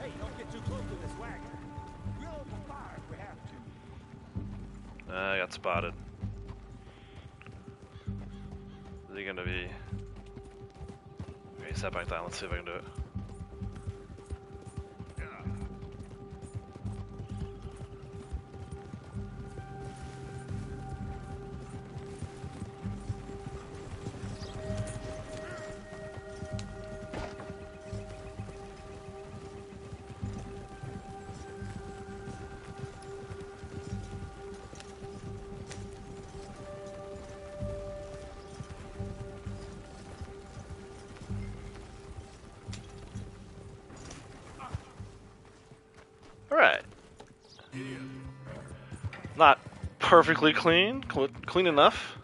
S8: Hey, don't get too close to this wagon. We'll open fire if we have to.
S1: I got spotted. Is he gonna be step back down. Let's see if I can do it. Alright. Not perfectly clean, clean enough.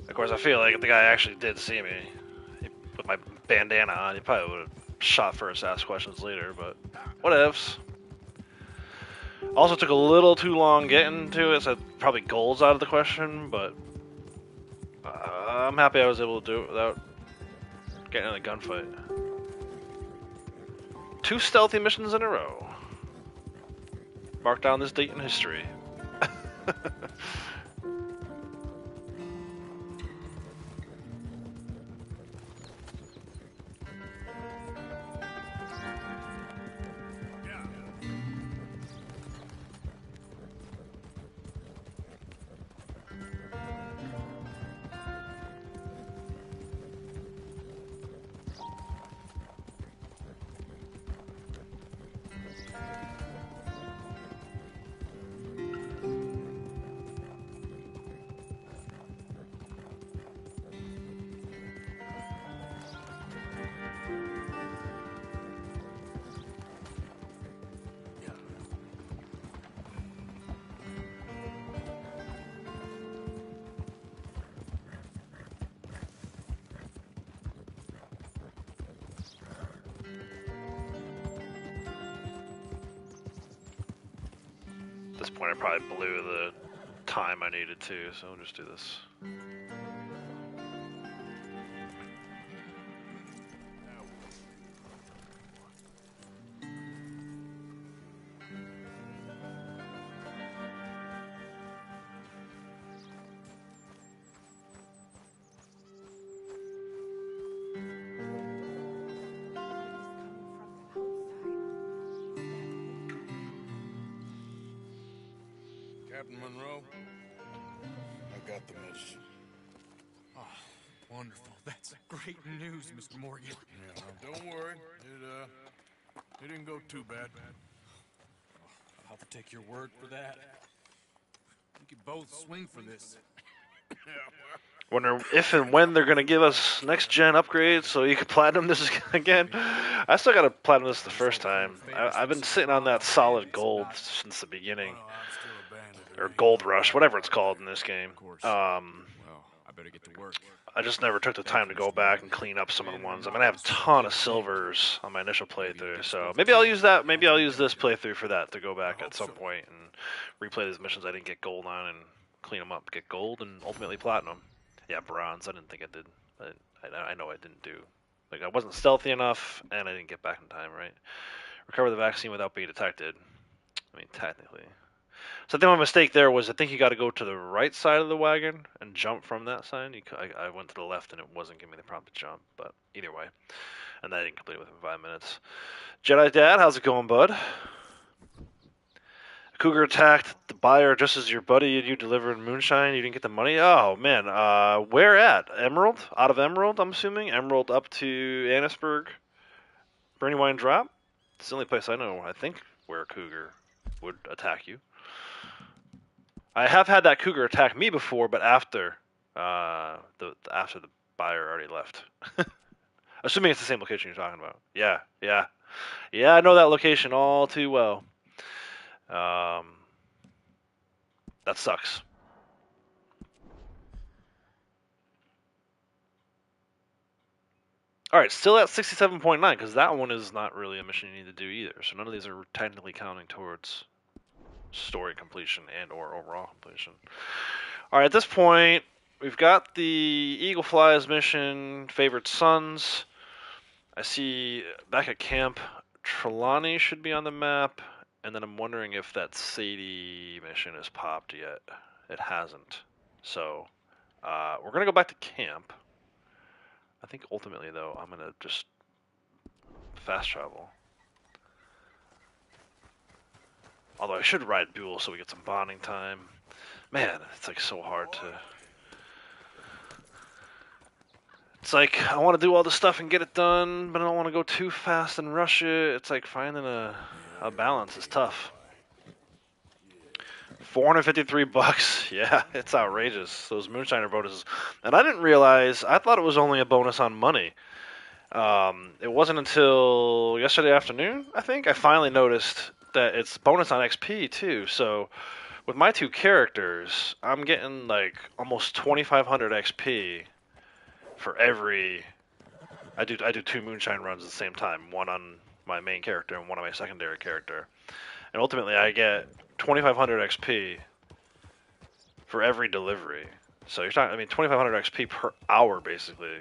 S1: Of course, I feel like if the guy actually did see me with my bandana on, he probably would have shot first, asked questions later, but whatevs. Also took a little too long getting to it, so probably gold's out of the question, but I'm happy I was able to do it without getting in a gunfight. 2 stealthy missions in a row. Mark down this date in history. At this point, I probably blew the time I needed to, so I'll just do this.
S2: Captain Monroe, I got the mission.
S6: Oh, wonderful. That's great news, Mr. Morgan.
S2: Yeah, don't worry. It didn't go too bad.
S6: I'll have to take your word for that. We could both swing for this.
S1: Wonder if and when they're gonna give us next gen upgrades so you can platinum this again. I still gotta platinum this the first time. I've been sitting on that solid gold since the beginning, or gold rush, whatever it's called in this game.
S6: Well, I better get to work.
S1: I just never took the time to go back and clean up some of the ones. I mean, I have a ton of silvers on my initial playthrough, so maybe I'll use that. Maybe I'll use this playthrough for that, to go back at some point and replay these missions I didn't get gold on and clean them up, get gold, and ultimately platinum. Yeah, bronze. I didn't think I did. I know I didn't do. Like, I wasn't stealthy enough, and I didn't get back in time, right? Recover the vaccine without being detected. I mean, technically. So I think my mistake there was I think you got to go to the right side of the wagon and jump from that side. I went to the left and it wasn't giving me the prompt to jump, but either way. And I didn't complete it within 5 minutes. Jedi Dad, how's it going, bud? A cougar attacked the buyer just as your buddy and you delivered moonshine. You didn't get the money? Oh, man. Where at? Emerald? Out of Emerald, I'm assuming? Emerald up to Annisburg? Brandywine Drop? It's the only place I know, I think, where a cougar would attack you. I have had that cougar attack me before, but after the buyer already left. Assuming it's the same location you're talking about. Yeah, I know that location all too well. That sucks. All right, still at 67.9 because that one is not really a mission you need to do either. So none of these are technically counting towards story completion and or overall completion. All right, at this point, we've got the Eagle Flies mission, Favorite Sons. I see back at camp, Trelawney should be on the map, and then I'm wondering if that Sadie mission is popped yet. It hasn't. So we're going to go back to camp. I think ultimately, though, I'm gonna just fast travel. Although I should ride Buell so we get some bonding time. Man, it's like so hard to... It's like, I want to do all this stuff and get it done, but I don't want to go too fast and rush it. It's like finding a balance is tough. 453 bucks. Yeah, it's outrageous. Those Moonshiner bonuses. And I didn't realize, I thought it was only a bonus on money. It wasn't until yesterday afternoon, I think, I finally noticed that it's bonus on XP too. So with my two characters, I'm getting like almost 2,500 XP for every... I do two Moonshine runs at the same time, one on my main character and one on my secondary character. And ultimately I get 2,500 XP for every delivery. So you're talking, I mean, 2,500 XP per hour, basically.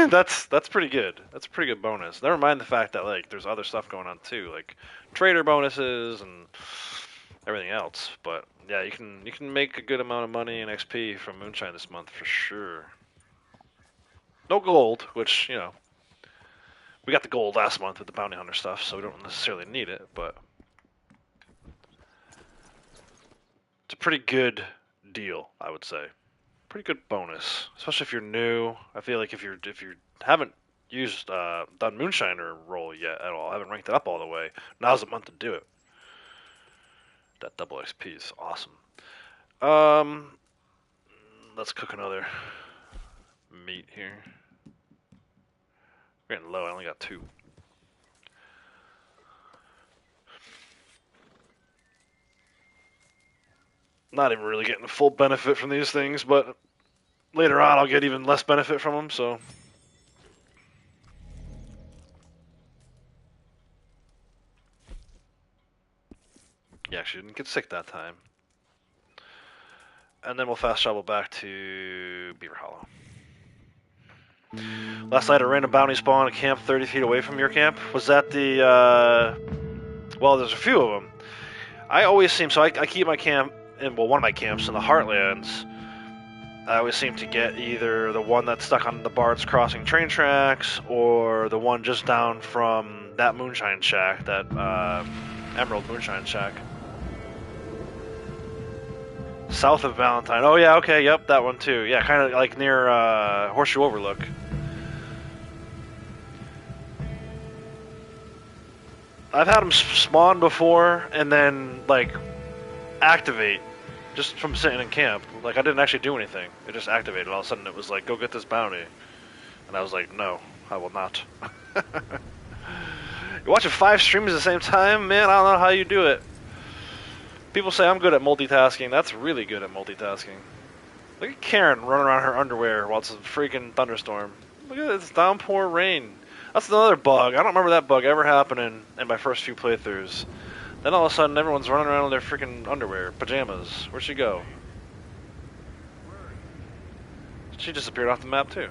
S1: that's pretty good. That's a pretty good bonus. Never mind the fact that like there's other stuff going on too, like trader bonuses and everything else. But yeah, you can make a good amount of money in XP from Moonshine this month for sure. No gold, which, you know, we got the gold last month with the bounty hunter stuff, so we don't necessarily need it, but it's a pretty good deal, I would say. Pretty good bonus, especially if you're new. I feel like if you haven't used done Moonshiner role yet at all, haven't ranked it up all the way, now's the month to do it. That double XP is awesome. Let's cook another meat here. We're getting low. I only got 2. Not even really getting full benefit from these things, but later on I'll get even less benefit from them, so... Yeah, actually didn't get sick that time. And then we'll fast travel back to Beaver Hollow. Last night a random bounty spawned a camp 30 feet away from your camp. Was that the, well, there's a few of them. I always seem, so I keep my camp, in, well, one of my camps in the Heartlands. I always seem to get either the one that's stuck on the Bard's Crossing train tracks, or the one just down from that Moonshine Shack, that Emerald Moonshine Shack. South of Valentine. Oh yeah, okay, yep, that one too. Yeah, kind of like near Horseshoe Overlook. I've had them spawn before and then like activate just from sitting in camp. Like I didn't actually do anything. It just activated. All of a sudden it was like, go get this bounty. And I was like, no, I will not. You're watching 5 streams at the same time? Man, I don't know how you do it. People say I'm good at multitasking. That's really good at multitasking. Look at Karen running around her underwear while it's a freaking thunderstorm. Look at this downpour rain. That's another bug. I don't remember that bug ever happening in my first few playthroughs. Then all of a sudden everyone's running around in their freaking underwear, pajamas. Where'd she go? She disappeared off the map too.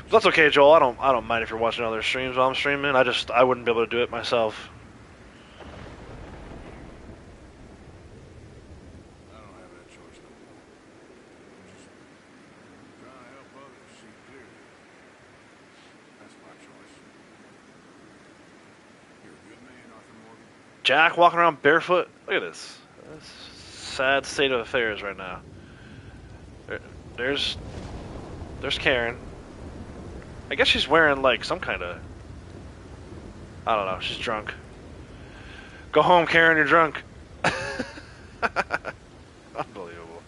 S1: That's okay, Joel. I don't mind if you're watching other streams while I'm streaming. I wouldn't be able to do it myself.
S2: I don't have that choice no more. I'm just trying to help others see clearly. That's my choice. You're a good man, Arthur Morgan.
S1: Jack walking around barefoot. Look at this. That's sad state of affairs right now. There's Karen. I guess she's wearing like some kind of, I don't know, she's drunk. Go home, Karen, you're drunk. Unbelievable.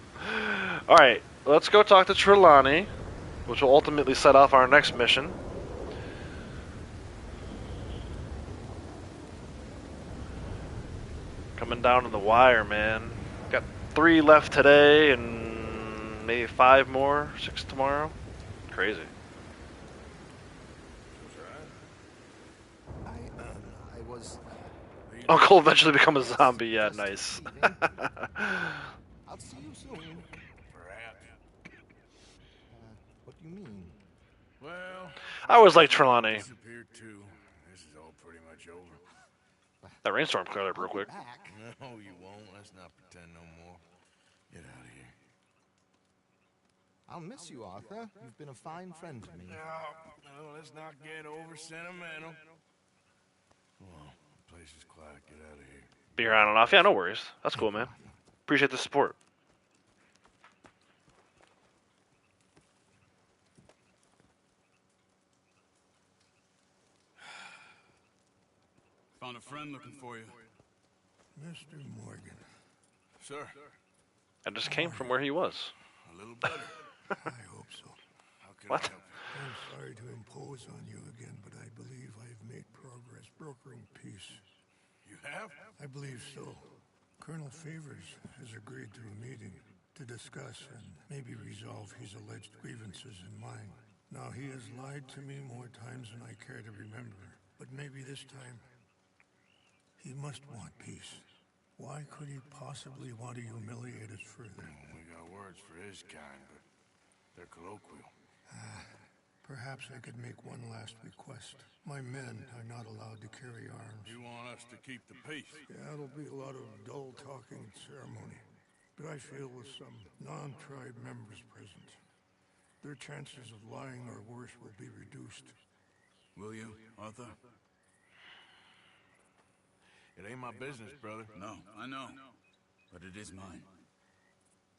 S1: Alright, let's go talk to Trelawney, which will ultimately set off our next mission. Coming down to the wire, man. Got 3 left today and maybe 5 more, 6 tomorrow. Crazy. Uncle will eventually become a zombie, yeah, nice.
S8: I'll see you soon.
S2: Perhaps.
S8: What do you mean?
S2: Well,
S1: I always liked Trelawney.
S2: Disappeared too. This is all pretty much over.
S1: That rainstorm cleared up real quick.
S8: Back.
S2: No, you won't. Let's not pretend no more. Get out of here.
S8: I'll miss you, Arthur. You've been a fine friend to me.
S2: No, let's not get over sentimental. Come on, the place is quiet. Get out of here.
S1: Be around and off. Yeah, no worries. That's cool, man. Appreciate the support.
S6: Found a friend looking for you.
S5: Mr. Morgan,
S2: Sir,
S1: I just came from where he was.
S2: a little better.
S5: I hope so.
S2: How can
S1: What?
S2: I help
S5: I'm sorry to impose on you again, but I believe I've made progress brokering peace.
S2: you? You have?
S5: I believe so. Colonel Favors has agreed to a meeting to discuss and maybe resolve his alleged grievances and mine. Now, he has lied to me more times than I care to remember, but maybe this time he must want peace. Why could he possibly want to humiliate us further?
S2: We got words for his kind, but they're colloquial.
S5: Perhaps I could make one last request. My men are not allowed to carry arms.
S2: You want us to keep the peace?
S5: Yeah, it'll be a lot of dull talking and ceremony. But I feel with some non-tribe members present, their chances of lying or worse will be reduced.
S6: Will you, Arthur?
S2: It ain't my business, brother.
S6: No, I know. But it is mine.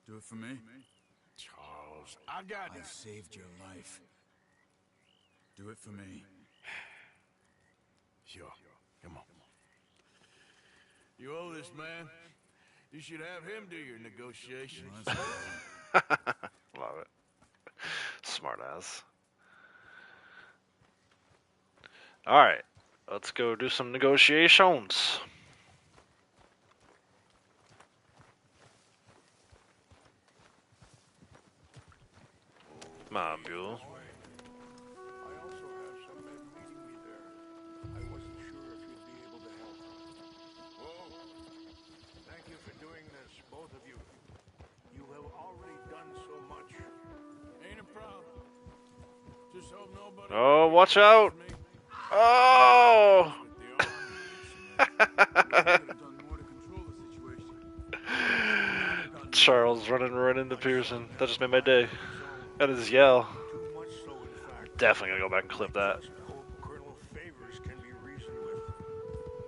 S6: Do it for me?
S2: Charles, I got
S6: I've saved your life. Do it for me.
S2: Sure. Come on. You owe this man. You should have him do your negotiations.
S1: Love it. Smart ass. Alright. Let's go do some negotiations. Come on, Buell.
S5: I also have some men meeting me there. I wasn't sure if you'd be able to help.
S2: Whoa.
S5: Thank you for doing this, both of you. You have already done so much.
S2: Ain't a problem. Just hope nobody...
S1: Oh, watch out! Oh! Charles running right into Pearson. That just made my day. That is yell.
S5: Too much so, in fact.
S1: Definitely gonna go back and clip that.
S5: Just hope Colonel Favors can be reasoned with.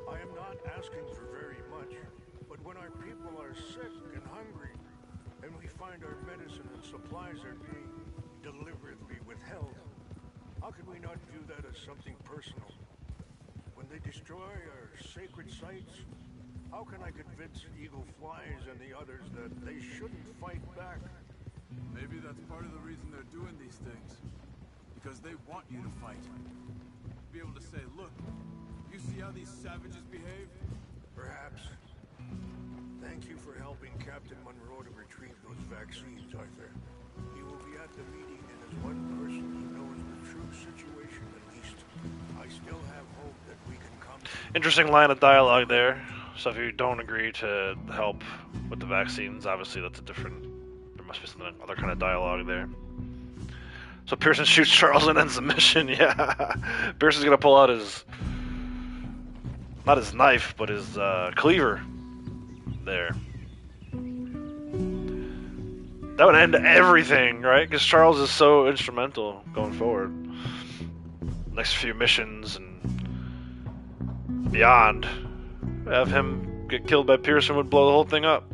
S5: I am not asking for very much, but when our people are sick and hungry, and we find our medicine and supplies are being deliberately withheld, how can we not view that as something personal? When they destroy our sacred sites, how can I convince Eagle Flies and the others that they shouldn't fight back?
S6: Maybe that's part of the reason they're doing these things. Because they want you to fight. Be able to say, look, you see how these savages behave?
S5: Perhaps. Thank you for helping Captain Monroe to retrieve those vaccines, Arthur. He will be at the meeting, and as one person who knows the true situation at least, I still have hope that we can come to...
S1: Interesting line of dialogue there. So if you don't agree to help with the vaccines, obviously that's a different... There must be some other kind of dialogue there. So Pearson shoots Charles and ends the mission, yeah. Pearson's gonna pull out his... Not his knife, but his cleaver. There. That would end everything, right? Because Charles is so instrumental going forward. Next few missions and beyond. Have him get killed by Pearson would blow the whole thing up.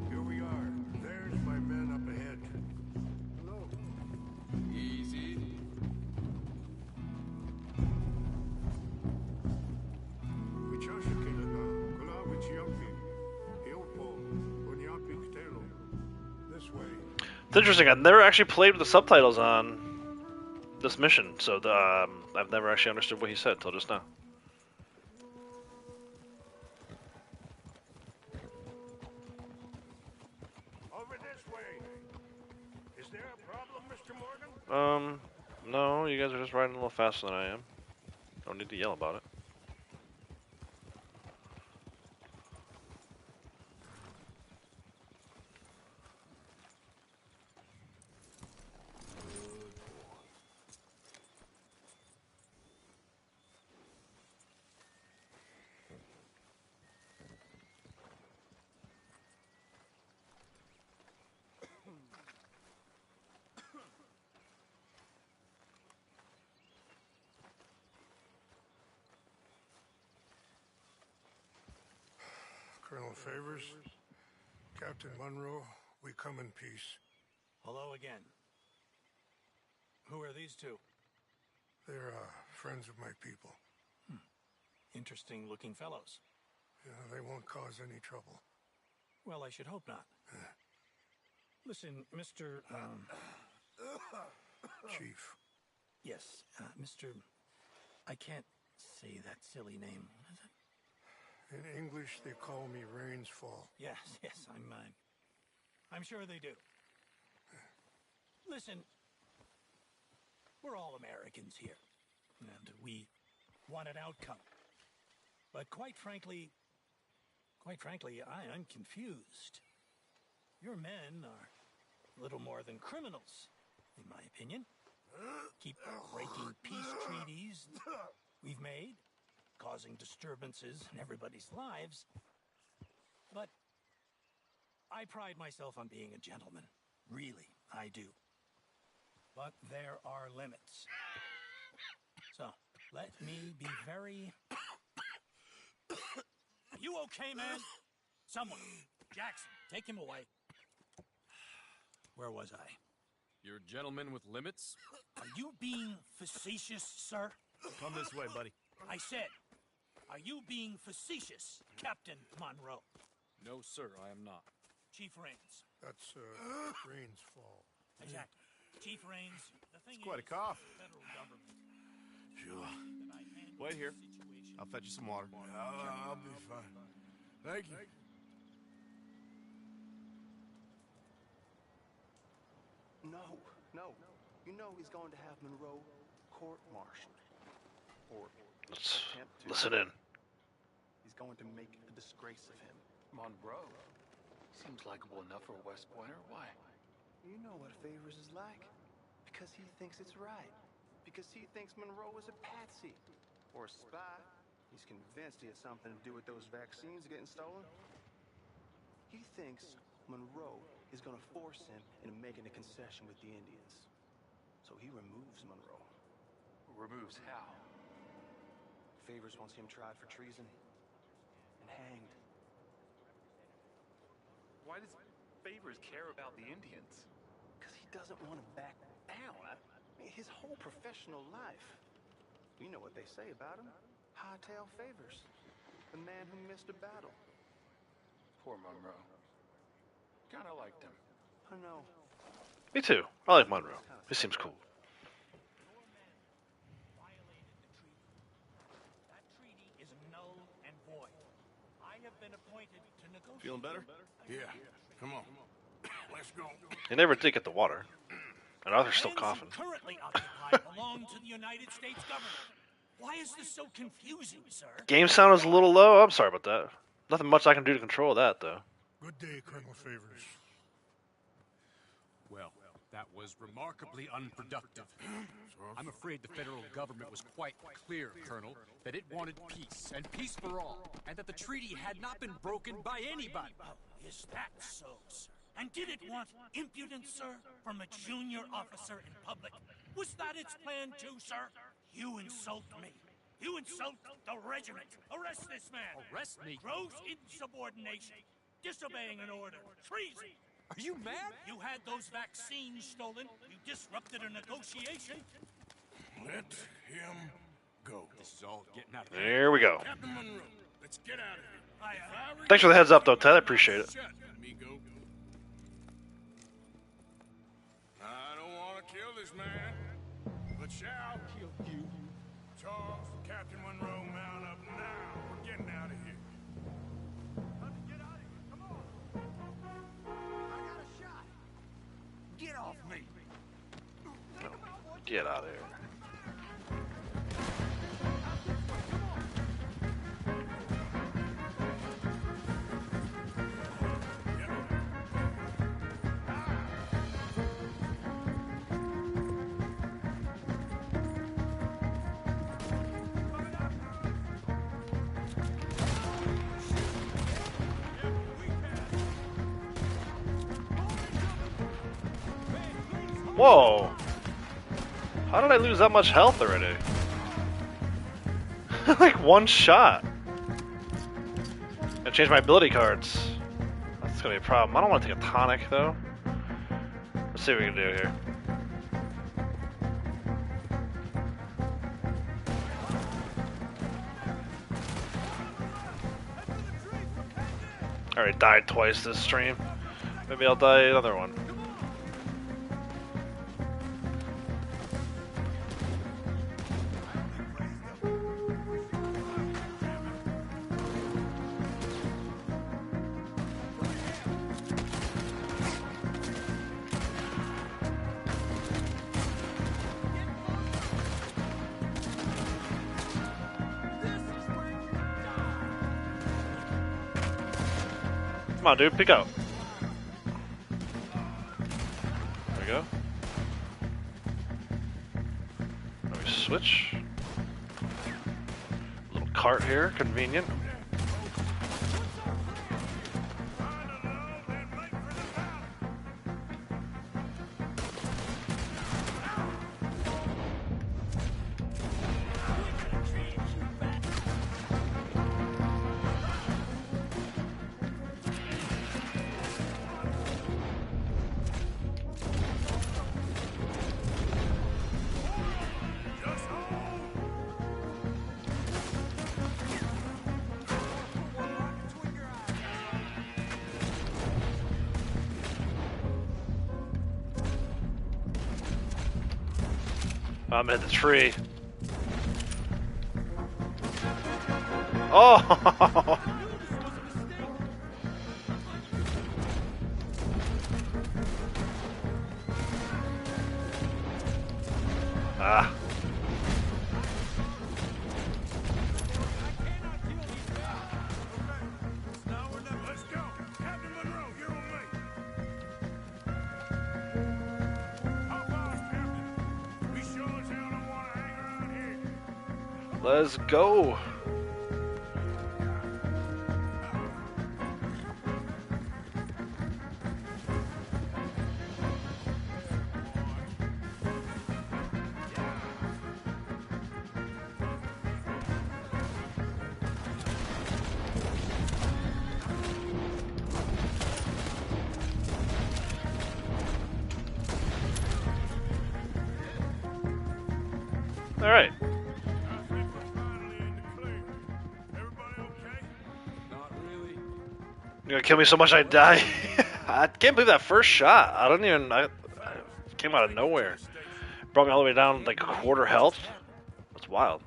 S5: Here we are. There's my men up ahead. Hello.
S6: Easy.
S5: This way.
S1: It's interesting. I've never actually played with the subtitles on this mission, so I've never actually understood what he said until just now.
S5: there a problem, Mr. Morgan?
S1: No, you guys are just riding a little faster than I am. Don't need to yell about it.
S5: Colonel Favors, Captain Monroe, we come in peace.
S8: Hello again. Who are these two?
S5: They're friends of my people.
S8: Interesting looking fellows.
S5: Yeah, they won't cause any trouble.
S8: Well, I should hope not. Listen, Mr.
S5: Chief.
S8: Yes, Mr. I can't say that silly name. What is it?
S5: In English, they call me Rainsfall.
S8: Yes, I'm sure they do. Listen, we're all Americans here, and we want an outcome. But quite frankly, I'm confused. Your men are little more than criminals, in my opinion. Keep breaking peace treaties we've made, causing disturbances in everybody's lives. But I pride myself on being a gentleman. Really, I do. But there are limits. So, let me be very... Are you okay, man? Someone. Jackson, take him away. Where was I?
S6: You're a gentleman with limits?
S8: Are you being facetious, sir?
S6: Come this way, buddy.
S8: I said, are you being facetious, Captain Monroe?
S6: No, sir, I am not.
S8: Chief Rains.
S5: That's Rainsfall.
S8: Exactly. Chief Rains, the thing
S7: It's quite a
S8: is,
S7: cough.
S8: the federal government.
S7: Sure.
S8: that I handle
S7: Wait here.
S8: the situation.
S7: I'll fetch you some water.
S2: I'll be fine. Thank you.
S9: No. You know he's going to have Monroe court-martialed. Or
S1: Let's
S9: attempt to.
S1: listen in.
S9: He's going to make a disgrace of him.
S4: Monroe? Seems likable enough for a West Pointer. Why?
S9: You know what Favors is like. Because he thinks it's right. Because he thinks Monroe is a patsy. Or a spy. He's convinced he has something to do with those vaccines getting stolen. He thinks Monroe is going to force him into making a concession with the Indians. So he removes Monroe.
S4: Removes how?
S9: Favors wants him tried for treason and hanged.
S4: Why does Favors care about the Indians?
S9: Because he doesn't want to back down. I mean, his whole professional life. You know what they say about him. Hightail Favors. The man who missed a battle.
S4: Poor Monroe. Kinda liked him.
S9: I know.
S1: Me too. I like Monroe. He seems cool.
S8: Your men violated the treaty. That treaty is null and void. I have been appointed to negotiate.
S7: Feeling better?
S2: Yeah. Come on. Let's go.
S1: He never did get the water. And Arthur's still
S8: Lands
S1: coughing.
S8: you currently occupy belong to the United States government. Why is this so confusing, sir?
S1: Game sound is a little low. I'm sorry about that. Nothing much I can do to control that, though.
S5: Good day, Colonel Favors.
S6: Well, that was remarkably unproductive. I'm afraid the federal government was quite clear, Colonel, that it wanted peace, and peace for all, and that the treaty had not been broken by anybody.
S8: Oh, is that so, sir? And did it want impudence, sir, from a junior officer in public? Was that its plan too, sir? You insult me. You insult the regiment. Arrest this man.
S6: Arrest me?
S8: Gross insubordination. Disobeying an order. Treason.
S6: Are you mad?
S8: You had those vaccines stolen. You disrupted a negotiation.
S2: Let him go.
S6: This is all getting out of hand.
S1: There we go.
S2: Captain Monroe, let's get out of here.
S1: Thanks for the heads up, though, Ted. I appreciate it.
S2: Shut, amigo. I don't want to kill this man, but shall kill you. Charles, Captain Monroe, mount up now. We're getting out of here.
S8: Get out of here. Come on. I got a shot.
S2: Get off me!
S1: Get out of here. Whoa! How did I lose that much health already? Like one shot. I changed my ability cards. That's gonna be a problem. I don't want to take a tonic though. Let's see what we can do here. I already died twice this stream. Maybe I'll die another one. Come on, dude, pick up. There we go. Let me switch. Little cart here, convenient. I'm at the tree. Oh! Ah.
S2: Let's go! Captain Monroe, you're on me! Hop on, Captain! We sure as hell don't want to hang around here!
S1: Let's go. All right.
S2: I think we're finally in the clear. Everybody okay?
S6: Not really.
S1: You're gonna kill me so much I die. I can't believe that first shot. I don't even. I came out of nowhere. Brought me all the way down like quarter health. That's wild.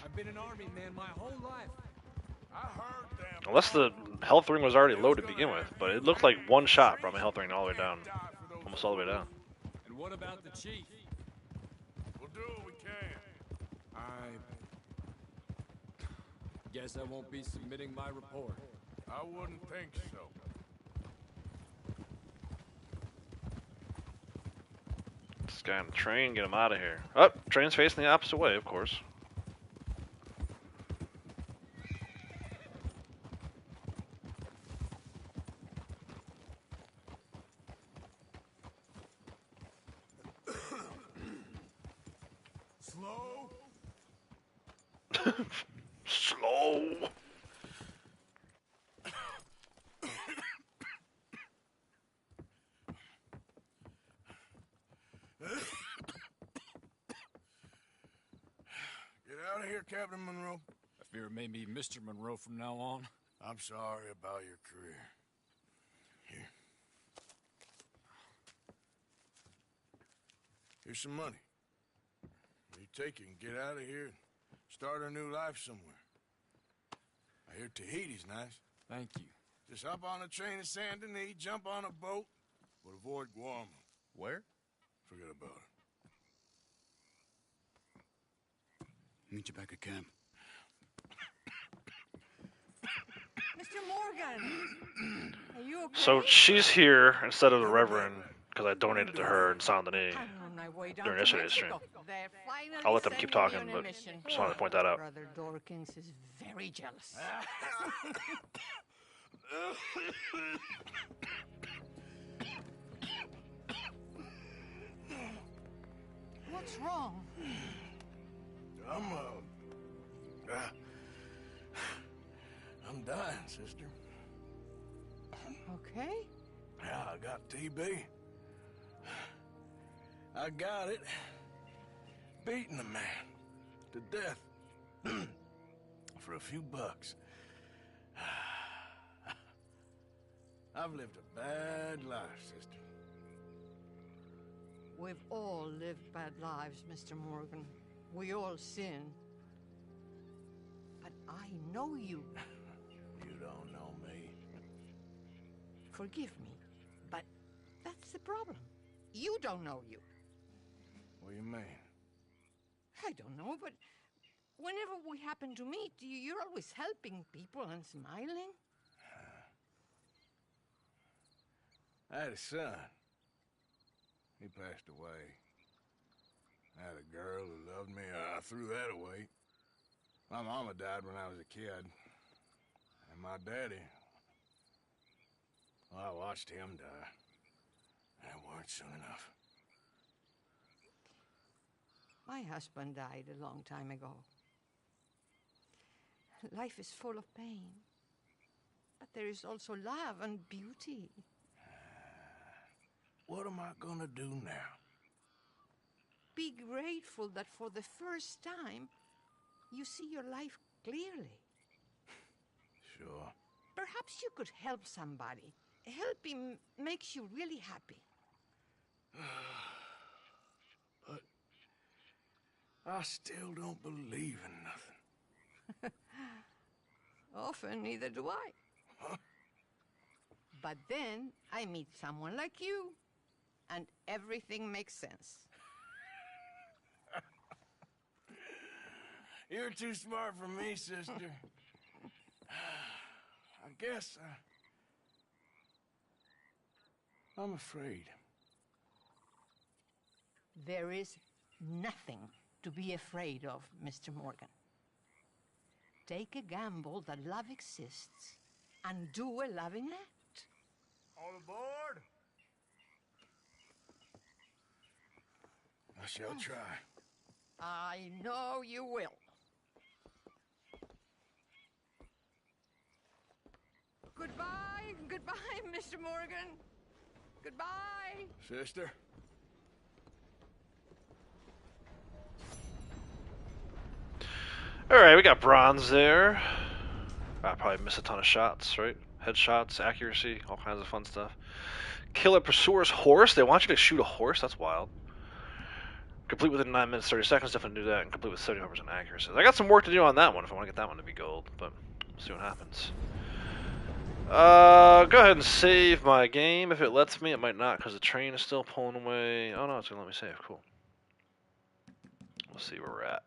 S6: I've been an army man my whole life.
S2: I heard them.
S1: Unless the health ring was already low to begin with, but it looked like one shot brought my health ring all the way down, almost all the way down.
S6: And what about the chief?
S2: We'll do what we can.
S6: I guess I won't be submitting my report.
S2: I wouldn't think so.
S1: This guy on the train, get him out of here. Oh, train's facing the opposite way, of course.
S2: Slow?
S1: Slow.
S2: Get out of here, Captain Monroe.
S6: I fear it may be Mr. Monroe from now on.
S2: I'm sorry about your career. Here. Here's some money. You take it and get out of here and start a new life somewhere. I hear Tahiti's nice.
S6: Thank you.
S2: Just hop on a train to Saint Denis, jump on a boat, but avoid Guam. Where? Forget about it.
S4: Meet you back at camp.
S3: Mr. Morgan! Are you okay?
S1: So she's here instead of the Reverend because I donated to her in Saint Denis
S3: I'm on my way down
S1: during
S3: to
S1: yesterday's stream.
S3: Mexico. They're finally
S1: I'll let them keep
S3: sending me
S1: talking,
S3: on a
S1: but
S3: mission.
S1: just wanted to point that out.
S3: Brother Dorkins is very jealous. What's wrong?
S2: I'm dying, sister.
S3: Okay.
S2: Yeah, I got TB. I got it. Beating a man to death for a few bucks. I've lived a bad life, sister.
S3: We've all lived bad lives, Mr. Morgan. We all sin. But I know you.
S2: You don't know me.
S3: Forgive me, but that's the problem. You don't know you.
S2: What do you mean?
S3: I don't know, but whenever we happen to meet, you're always helping people and smiling.
S2: I had a son. He passed away. I had a girl who loved me. I threw that away. My mama died when I was a kid. And my daddy, well, I watched him die. And it weren't soon enough.
S3: My husband died a long time ago. Life is full of pain. But there is also love and beauty.
S2: What am I gonna do now?
S3: Be grateful that for the first time, you see your life clearly.
S2: Sure.
S3: Perhaps you could help somebody. Helping makes you really happy.
S2: But I still don't believe in nothing.
S3: Often, neither do I.
S2: Huh?
S3: But then I meet someone like you, and everything makes sense.
S2: You're too smart for me, sister. I guess I'm afraid.
S3: There is nothing to be afraid of, Mr. Morgan. Take a gamble that love exists and do a loving act.
S2: All aboard? I shall try.
S3: I know you will. Goodbye, goodbye, Mr. Morgan. Goodbye.
S2: Sister?
S1: Alright, we got bronze there. I probably missed a ton of shots, right? Headshots, accuracy, all kinds of fun stuff. Kill a pursuer's horse? They want you to shoot a horse? That's wild. Complete within 9 minutes, 30 seconds, definitely do that, and complete with 75% accuracy. I got some work to do on that one if I want to get that one to be gold, but we'll see what happens. Go ahead and save my game if it lets me. It might not because the train is still pulling away. Oh no, it's going to let me save. Cool. We'll see where we're at.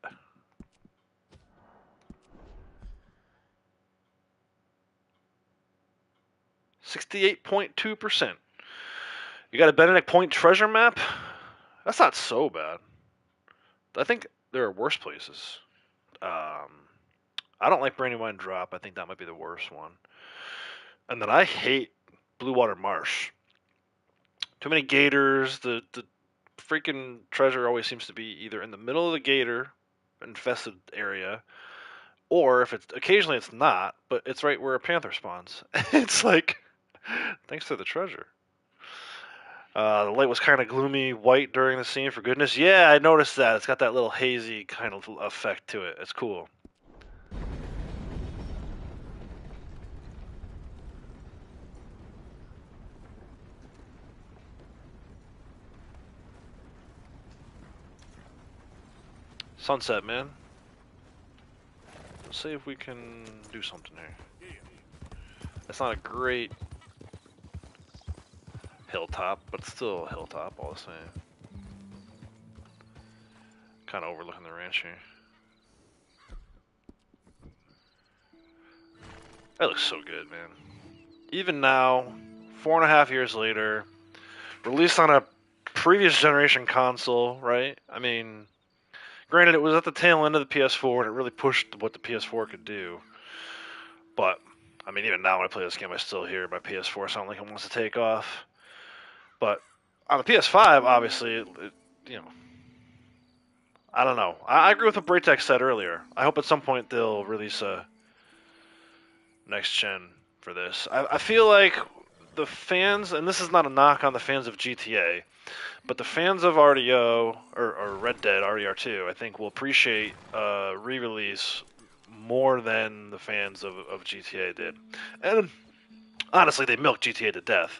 S1: .2%. You got a Benedict Point treasure map? That's not so bad. I think there are worse places. I don't like Brandywine Drop. I think that might be the worst one. And then I hate Blue Water Marsh. Too many gators. The freaking treasure always seems to be either in the middle of the gator infested area, or if it's occasionally it's not, but it's right where a panther spawns. It's like, thanks for the treasure. The light was kind of gloomy white during the scene, for goodness. Yeah, I noticed that. It's got that little hazy kind of effect to it. It's cool. Sunset, man. Let's see if we can do something here. That's not a great hilltop, but still a hilltop all the same. Kind of overlooking the ranch here. That looks so good, man. Even now, 4.5 years later, released on a previous generation console, right? I mean, granted, it was at the tail end of the PS4, and it really pushed what the PS4 could do. But, I mean, even now when I play this game, I still hear my PS4 sound like it wants to take off. But on the PS5, obviously, you know, I don't know. I agree with what Braytech said earlier. I hope at some point they'll release a next gen for this. I feel like the fans, and this is not a knock on the fans of GTA, but the fans of RDO, or Red Dead, RDR2, I think will appreciate re-release more than the fans of GTA did. And honestly, they milked GTA to death.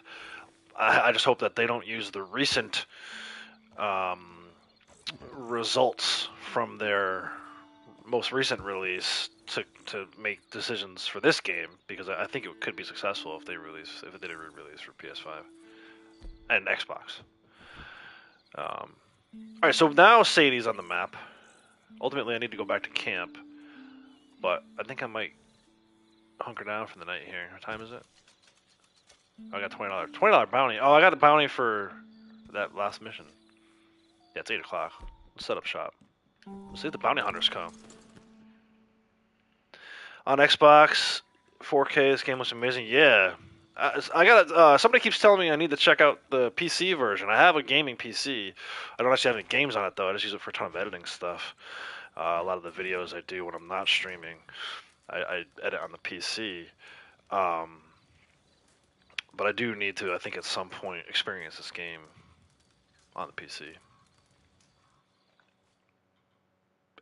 S1: I just hope that they don't use the recent results from their most recent release to make decisions for this game, because I think it could be successful if it did a re-release for PS5 and Xbox. All right, so now Sadie's on the map. Ultimately, I need to go back to camp, but I think I might hunker down for the night here. What time is it? I got $20 bounty. Oh, I got a bounty for that last mission. Yeah, it's 8 o'clock. Let's set up shop. Let's see if the bounty hunters come. On Xbox, 4K, this game looks amazing. Yeah. I got somebody keeps telling me I need to check out the PC version. I have a gaming PC. I don't actually have any games on it, though. I just use it for a ton of editing stuff. A lot of the videos I do when I'm not streaming, I edit on the PC. But I do need to, I think, at some point experience this game on the PC.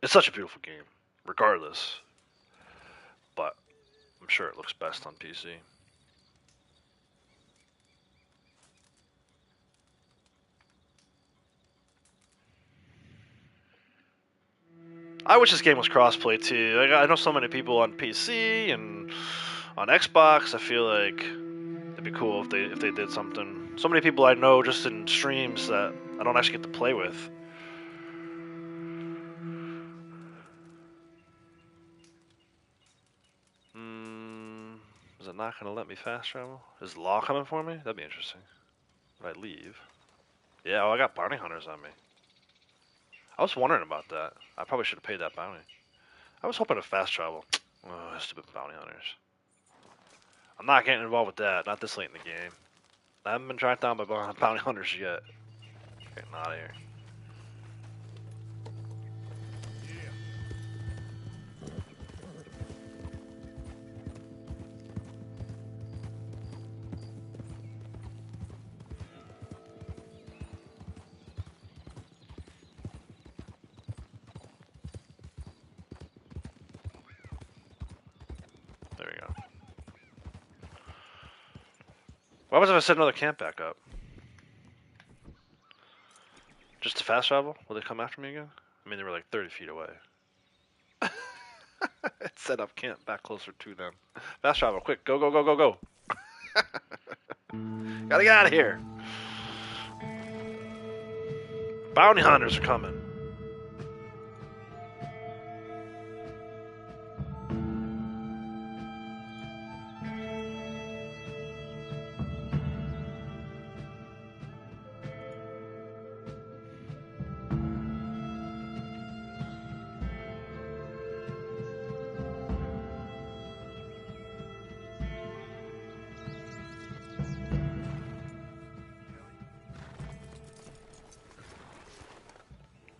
S1: It's such a beautiful game, regardless. But I'm sure it looks best on PC. I wish this game was crossplay too. I know so many people on PC and on Xbox. I feel like it'd be cool if they did something. So many people I know just in streams that I don't actually get to play with. Is it not going to let me fast travel? Is law coming for me? That'd be interesting. If I leave. Yeah, I got bounty hunters on me. I was wondering about that. I probably should have paid that bounty. I was hoping to fast travel. Oh, stupid bounty hunters. I'm not getting involved with that. Not this late in the game. I haven't been tracked down by bounty hunters yet. Getting out of here. There we go. What happens if I set another camp back up? Just to fast travel? Will they come after me again? I mean, they were like 30 feet away. Set up camp back closer to them. Fast travel, quick. Go, go, go, go, go. Gotta get out of here. Bounty hunters are coming.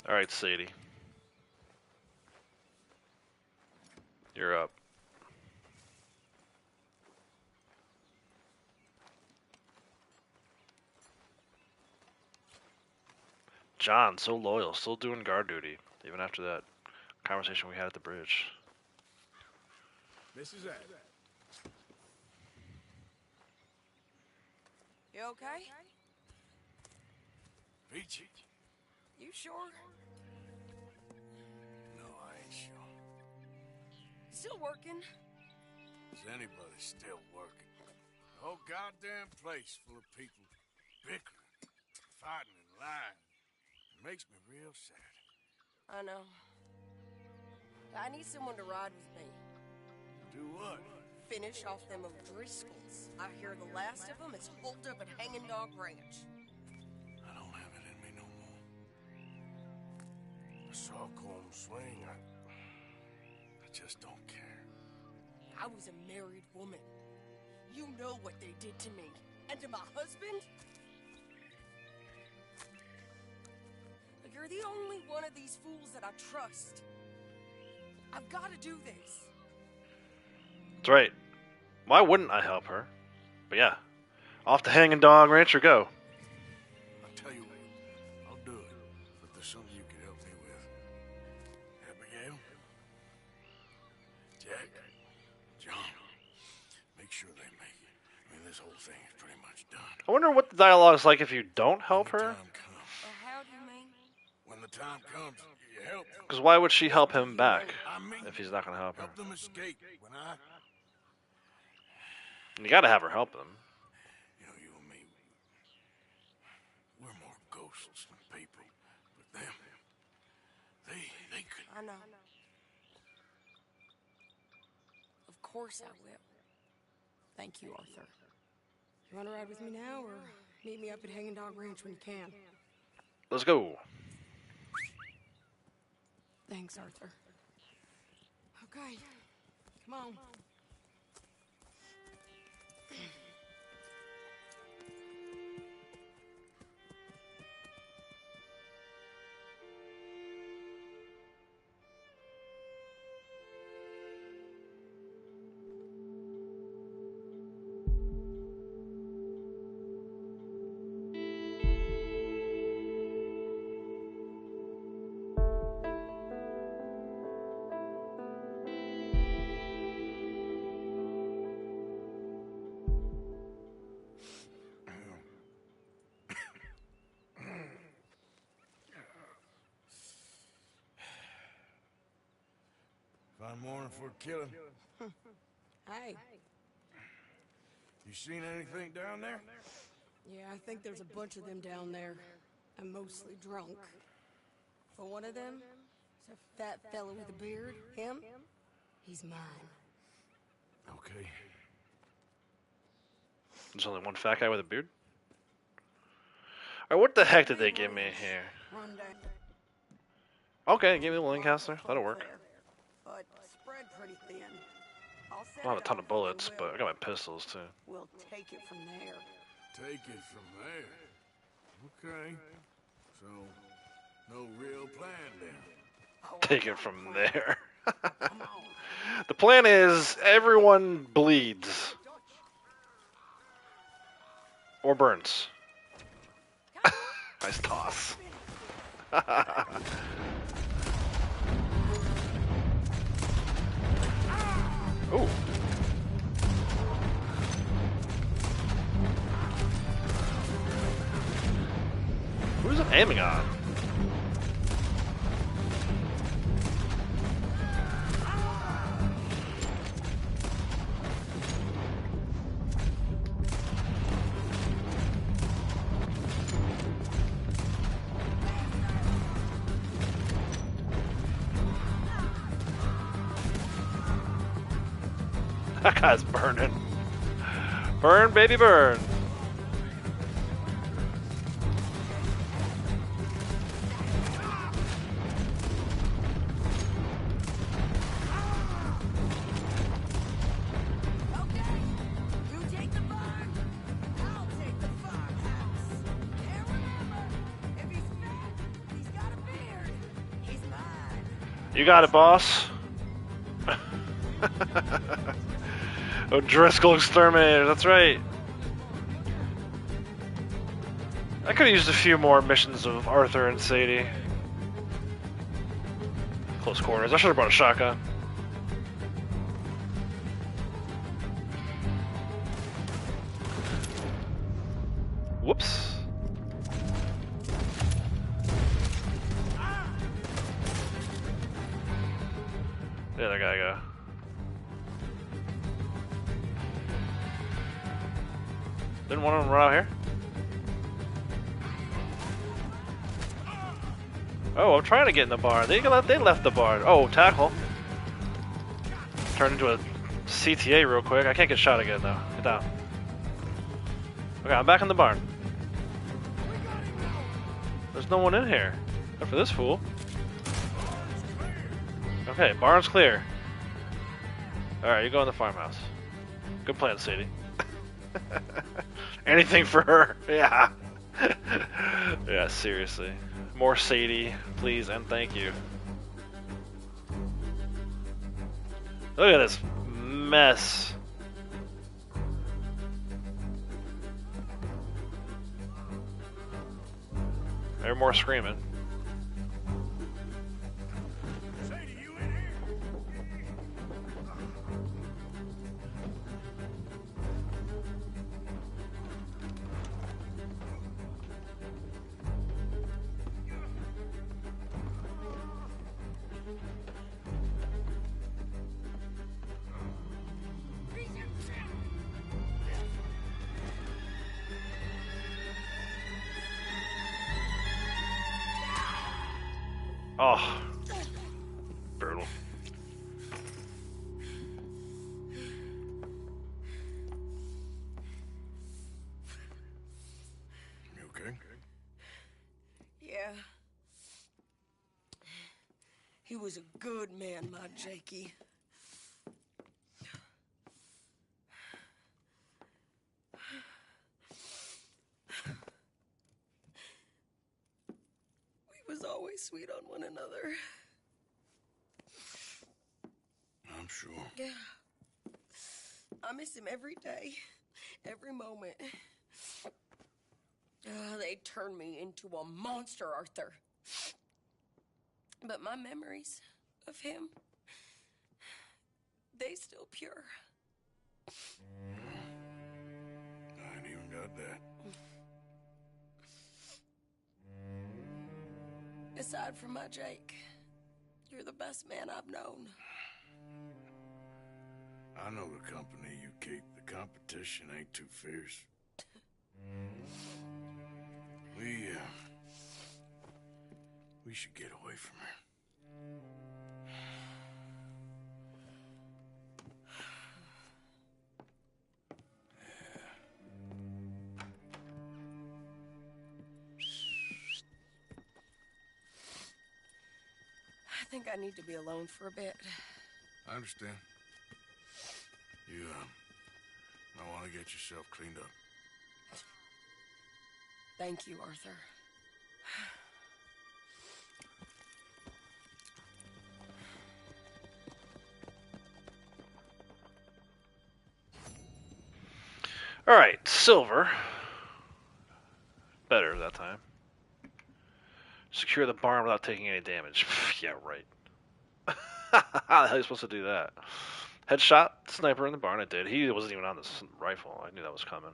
S1: Alright, Sadie. You're up. John, so loyal, still doing guard duty, even after that conversation we had at the bridge.
S2: This is it.
S10: You okay?
S2: Peachy?
S10: You sure?
S2: No, I ain't sure.
S10: Still working?
S2: Is anybody still working? The whole goddamn place full of people bickering, fighting and lying. It makes me real sad.
S10: I know. I need someone to ride with me.
S2: Do what?
S10: Finish off them O'Driscolls. I hear the last of them is holed up at Hanging Dog Ranch.
S2: I don't have it in me no more. I saw Colm swing. I just don't care.
S10: I was a married woman. You know what they did to me. And to my husband? You're the only one of these fools that I trust. I've got to do this.
S1: That's right. Why wouldn't I help her? But yeah. Off to Hanging Dog Ranch or go.
S2: I'll tell you what. I'll do it. But there's something you can help me with. Abigail? Jack? John? Make sure they make it. I mean, this whole thing is pretty much done.
S1: I wonder what the dialogue's like if you don't help her.
S10: How do you mean?
S2: When the time comes, you help.
S1: Because why would she help him back if he's not going to help her?
S2: Help them escape. When
S1: You got to have her help them.
S2: you know, you and me, we're more ghosts than people. But them, they could.
S10: I know. Of course I will. Thank you, Arthur. You want to ride with me now, or meet me up at Hanging Dog Ranch when you can?
S1: Let's go.
S10: Thanks, Arthur. Okay, come on.
S2: Fine morning for killing.
S10: Hey.
S2: You seen anything down there?
S10: Yeah, I think there's a bunch of them down there. I'm mostly drunk. But one of them is a fat fellow with a beard. Him? He's mine.
S2: Okay.
S1: There's only one fat guy with a beard? Alright, what the heck did they give me here?
S10: Run down.
S1: Okay, give me the Lancaster. That'll work.
S10: But spread pretty thin. I'll
S1: I
S10: send
S1: don't have a
S10: it
S1: ton
S10: off
S1: of bullets,
S10: when
S1: but I
S10: we're
S1: got my pistols too.
S10: We'll take it from there.
S2: Take it from there. Okay. So, no real plan then.
S1: Take it from there. The plan is everyone bleeds. Or burns. Nice toss. Ooh. Who's it aiming on? That guy's burning. Burn, baby, burn. You got it, boss. O'Driscoll Exterminator, that's right. I could have used a few more missions of Arthur and Sadie. Close quarters. I should have brought a shotgun. Whoops. The other guy go. Didn't one of them run out here? Oh, I'm trying to get in the barn. They left the barn. Oh, tackle. Turned into a CTA real quick. I can't get shot again though. Get down. Okay, I'm back in the barn. There's no one in here. Except for this fool. Okay, barn's clear. Alright, you go in the farmhouse. Good plan, Sadie. Anything for her. Yeah. Yeah, seriously. More Sadie, please and thank you. Look at this mess. There's more screaming. Oh, brutal.
S2: You okay?
S10: Yeah. He was a good man, my Jakey. We was always sweet on one another.
S2: I'm sure.
S10: Yeah. I miss him every day, every moment. They turned me into a monster, Arthur. But my memories of him, they still pure.
S2: I ain't even got that.
S10: Aside from my Jake, you're the best man I've known.
S2: I know the company you keep. The competition ain't too fierce. We should get away from her.
S10: I think I need to be alone for a bit.
S2: I understand. You, might want to get yourself cleaned up.
S10: Thank you, Arthur.
S1: Alright, silver. Better that time. Secure the barn without taking any damage. Yeah, right. How the hell are you supposed to do that? Headshot sniper in the barn. I did. He wasn't even on this rifle. I knew that was coming.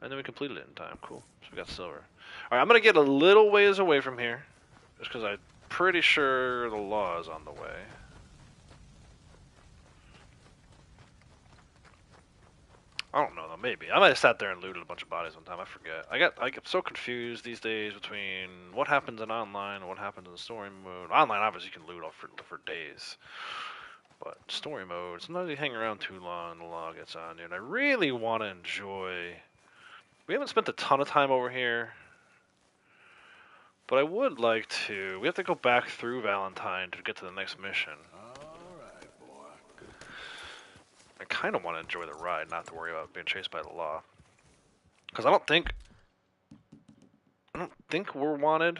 S1: And then we completed it in time. Cool. So we got silver. Alright, I'm going to get a little ways away from here. Just because I'm pretty sure the law is on the way. I don't know though, maybe. I might have sat there and looted a bunch of bodies one time, I forget. I get so confused these days between what happens in online and what happens in the story mode. Online, obviously, you can loot off for days. But story mode, sometimes you hang around too long and the law gets on you. And I really want to enjoy... We haven't spent a ton of time over here. But I would like to... We have to go back through Valentine to get to the next mission. I kind of want to enjoy the ride, not to worry about being chased by the law. Because I don't think we're wanted,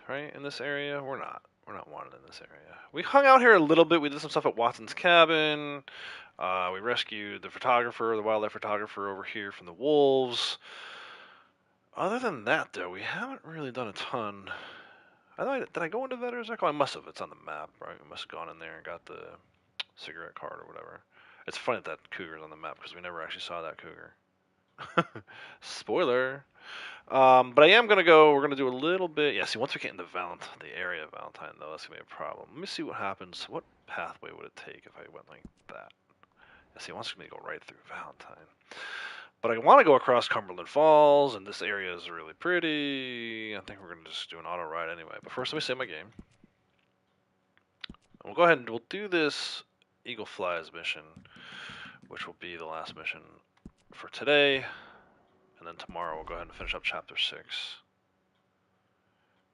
S1: right, in this area. We're not. We're not wanted in this area. We hung out here a little bit. We did some stuff at Watson's cabin. We rescued the photographer, the wildlife photographer over here from the wolves. Other than that, though, we haven't really done a ton. Did I go into Vetter's Echo? I must have. It's on the map, right? We must have gone in there and got the cigarette card or whatever. It's funny that cougar's on the map because we never actually saw that cougar. Spoiler. But I am going to go, we're going to do a little bit. Yeah, see, once we get into the area of Valentine, though, that's going to be a problem. Let me see what happens. What pathway would it take if I went like that? Yeah, see, once we're going to go right through Valentine. But I want to go across Cumberland Falls, and this area is really pretty. I think we're going to just do an auto ride anyway. But first, let me save my game. And we'll go ahead and we'll do this Eagle Flies mission, which will be the last mission for today. And then tomorrow we'll go ahead and finish up Chapter 6.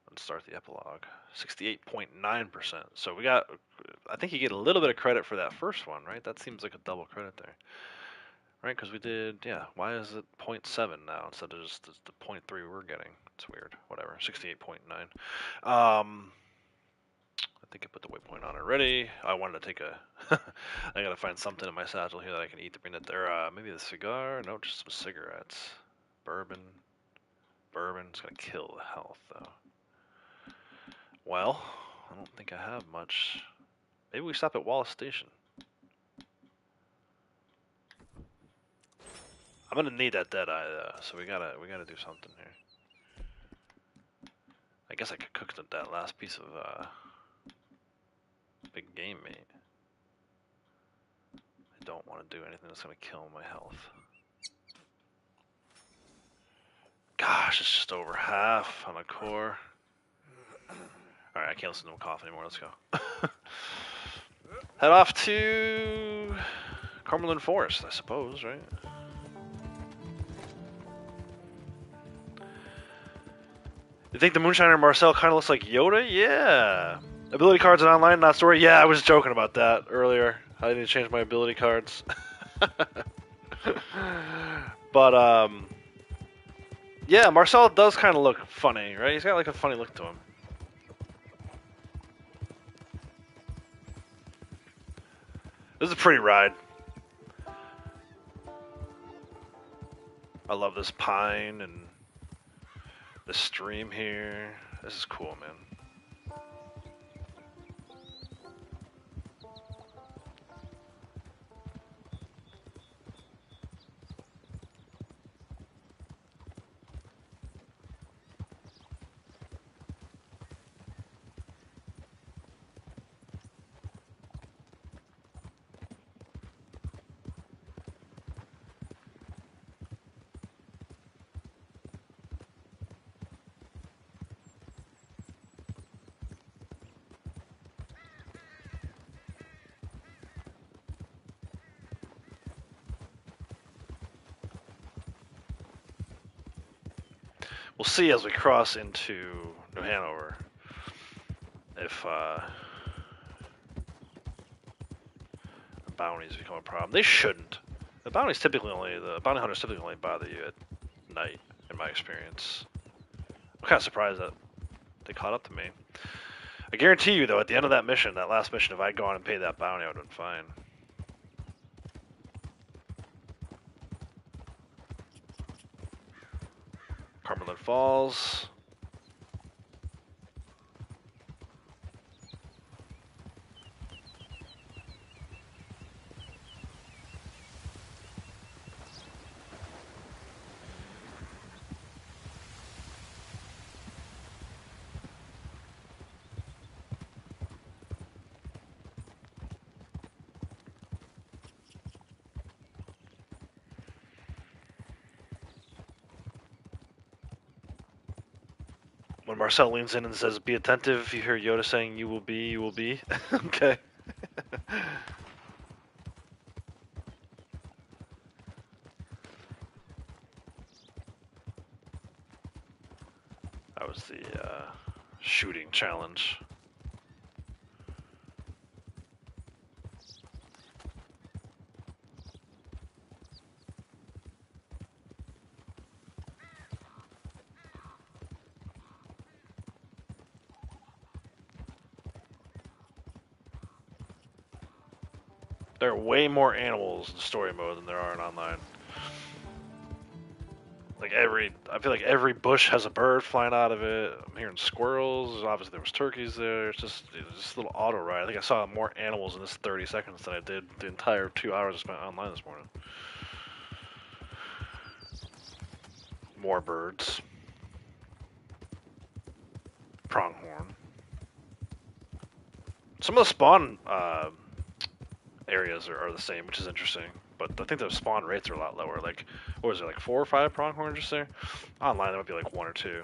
S1: And start the epilogue. 68.9%. So we got, I think you get a little bit of credit for that first one, right? That seems like a double credit there. Right, because we did, yeah, why is it 0.7 now instead of just the 0.3 we're getting? It's weird. Whatever, 68.9. I think I put the waypoint on already. I wanted to take a, I gotta find something in my satchel here that I can eat to bring it there. Maybe the cigar? No, just some cigarettes. Bourbon. Bourbon's gonna kill the health, though. Well, I don't think I have much. Maybe we stop at Wallace Station. I'm gonna need that Deadeye though, so we gotta do something here. I guess I could cook that last piece of big game meat. I don't want to do anything that's gonna kill my health. Gosh, it's just over half on a core. All right, I can't listen to him cough anymore. Let's go. Head off to Cumberland Forest, I suppose, right? You think the Moonshiner Marcel kind of looks like Yoda? Yeah. Ability cards and online, not story. Yeah, I was joking about that earlier. I need to change my ability cards. But, yeah, Marcel does kind of look funny, right? He's got like a funny look to him. This is a pretty ride. I love this pine and the stream here. This is cool, man. We'll see as we cross into New Hanover if the bounties become a problem. They shouldn't. The bounty hunters typically only bother you at night, in my experience. I'm kind of surprised that they caught up to me. I guarantee you, though, at the end of that mission, that last mission, if I'd gone and paid that bounty, I would have been fine. Cumberland Falls. When Marcel leans in and says, "Be attentive," you hear Yoda saying, "You will be, you will be." Okay. That was the shooting challenge. There are way more animals in story mode than there are in online. Like I feel like every bush has a bird flying out of it. I'm hearing squirrels. Obviously there was turkeys there. It's just a little auto ride. I think I saw more animals in this 30 seconds than I did the entire 2 hours I spent online this morning. More birds. Pronghorn. Some of the spawn areas are the same, which is interesting. but I think the spawn rates are a lot lower. Like, what was it, like 4 or 5 pronghorn just there? Online, it might be like 1 or 2.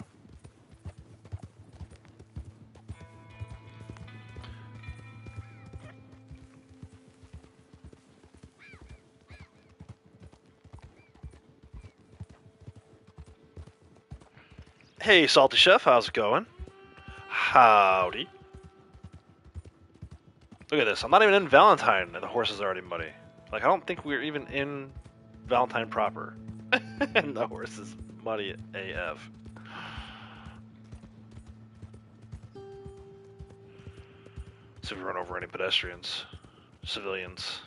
S1: Hey, Salty Chef, how's it going? Howdy. Look at this. I'm not even in Valentine, and the horse is already muddy. Like, I don't think we're even in Valentine proper. And the horse is muddy AF. See if we run over any pedestrians. Civilians.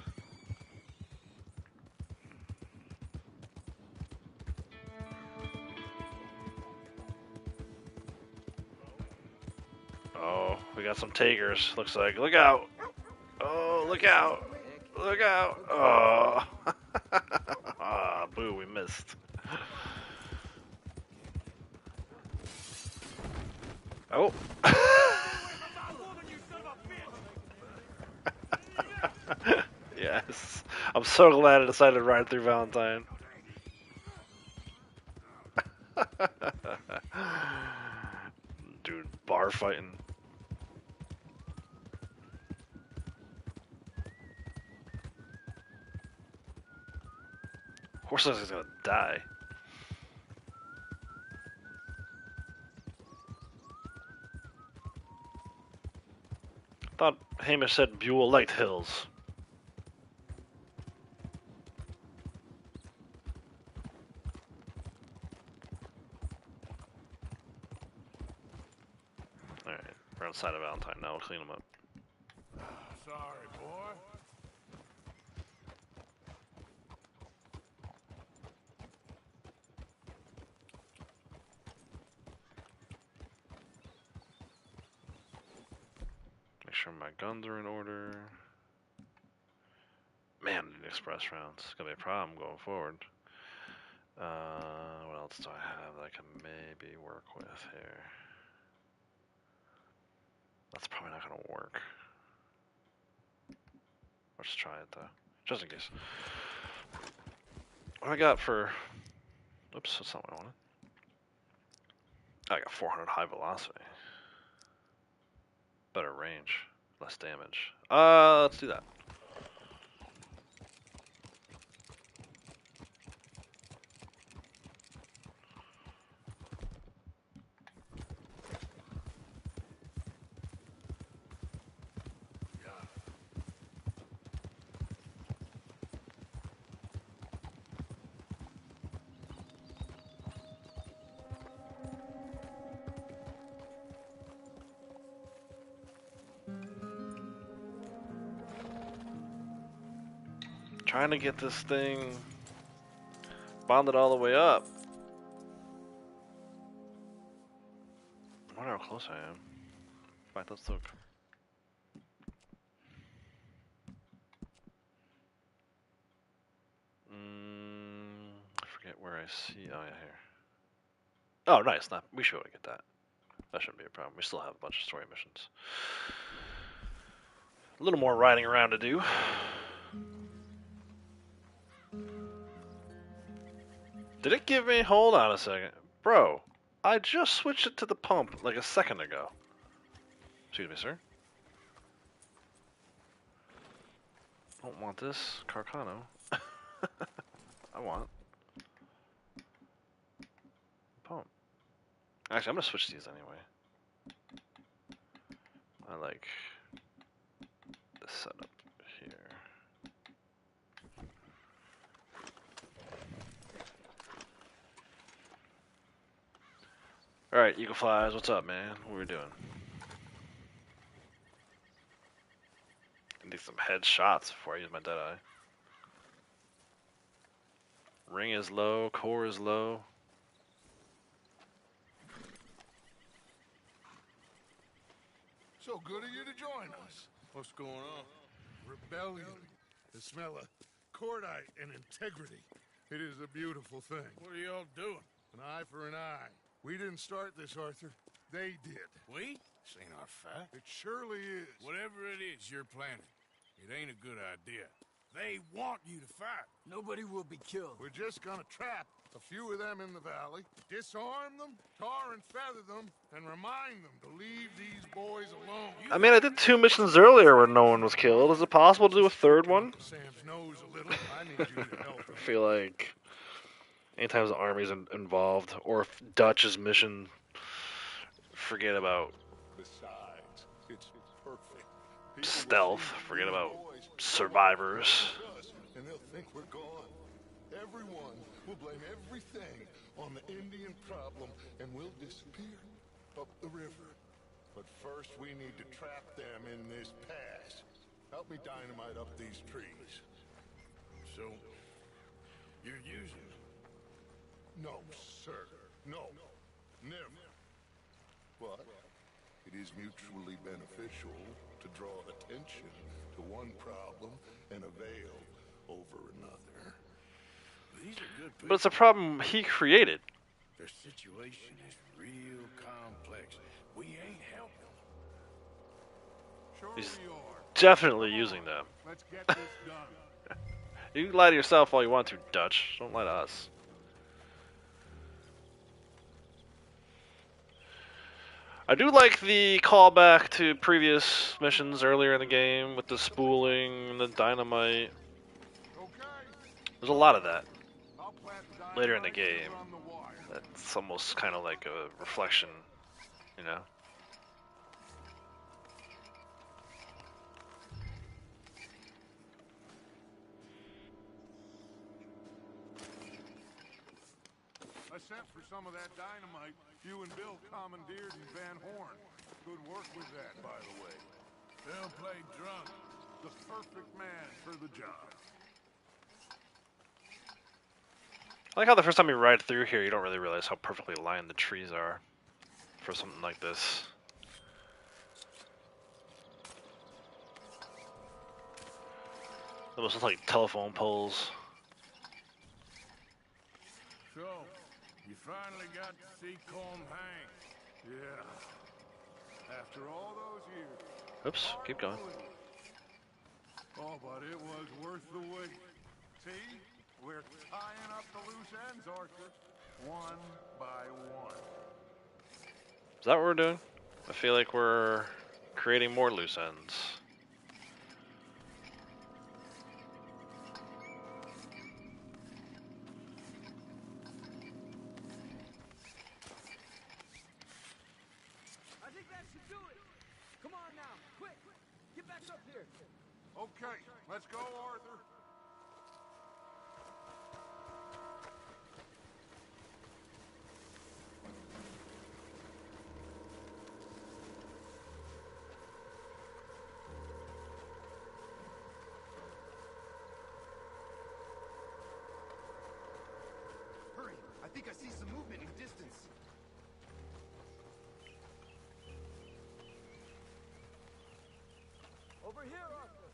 S1: Oh, we got some Tigers, looks like. Look out! Oh, look out! Look out! Oh! Ah, boo, we missed. Oh! Yes. I'm so glad I decided to ride through Valentine. Dude, bar fighting. Horse looks like he's gonna die. Thought Hamish said Buell liked hills. Alright, we're outside of Valentine now, we'll clean them up.
S2: Sorry, boy.
S1: Make sure my guns are in order. Man, I need express rounds. It's gonna be a problem going forward. What else do I have that I can maybe work with here? That's probably not gonna work. Let's try it though, just in case. What do I got for? Oops, that's not what I wanted. I got 400 high velocity. Better range, less damage. Let's do that. Trying to get this thing bonded all the way up. I wonder how close I am. In fact, let's look. I forget where I see. Oh yeah, here. Oh, nice. Not. We should be able to get that. That shouldn't be a problem. We still have a bunch of story missions. A little more riding around to do. Did it give me? Hold on a second. Bro, I just switched it to the pump like a second ago. Excuse me, sir. Don't want this. Carcano. I want pump. Actually, I'm gonna switch these anyway. I like the setup here. Alright, Eagle Flies, what's up, man? What are we doing? I need some headshots before I use my Deadeye. Ring is low, core is low.
S2: So good of you to join us. What's going on? Rebellion. The smell of cordite and integrity. It is a beautiful thing. What are y'all doing? An eye for an eye. We didn't start this, Arthur. They did. We? This ain't our fight. It surely is. Whatever it is you're planning, it ain't a good idea. They want you to fight.
S6: Nobody will be killed.
S2: We're just gonna trap a few of them in the valley, disarm them, tar and feather them, and remind them to leave these boys alone.
S1: I mean, I did 2 missions earlier where no one was killed. Is it possible to do a third one?
S2: Sam's nose a little. I need you to help him.
S1: I feel like anytime the army's involved, or if Dutch's mission, forget about
S2: Besides, it's perfect. People
S1: stealth,
S2: will see
S1: forget
S2: these
S1: about
S2: boys
S1: survivors.
S2: us, and they'll think we're gone. Everyone will blame everything on the Indian problem, and we'll disappear up the river. But first, we need to trap them in this pass. Help me dynamite up these trees. So, you're using them? No, sir. No. Never. But it is mutually beneficial to draw attention to one problem and avail over another. These are good people.
S1: But it's a problem he created.
S2: Their situation is real complex. We ain't helping them. Sure
S1: He's
S2: we are.
S1: definitely using them.
S2: Let's get this done.
S1: You can lie to yourself all you want to, Dutch. Don't lie to us. I do like the callback to previous missions earlier in the game with the spooling and the dynamite. There's a lot of that later in the game. That's almost kind of like a reflection, you know?
S2: I sent for some of that dynamite you and Bill commandeered in Van Horn. Good work with that, by the way. Bill played drunk. The perfect man for the job.
S1: I like how the first time you ride through here, you don't really realize how perfectly aligned the trees are for something like this. Almost look like telephone poles.
S2: So, you finally got to see Colm hang. Yeah. After all those years.
S1: Oops, keep going.
S2: Oh, but it was worth the wait. See? We're tying up the loose ends, Arthur. One by one.
S1: Is that what we're doing? I feel like we're creating more loose ends.
S6: I think that should do it. Come on now, quick. Get back up here.
S2: Okay, let's go, Arthur.
S9: Hurry! I think I see some movement in the distance.
S6: Over here, Arthur.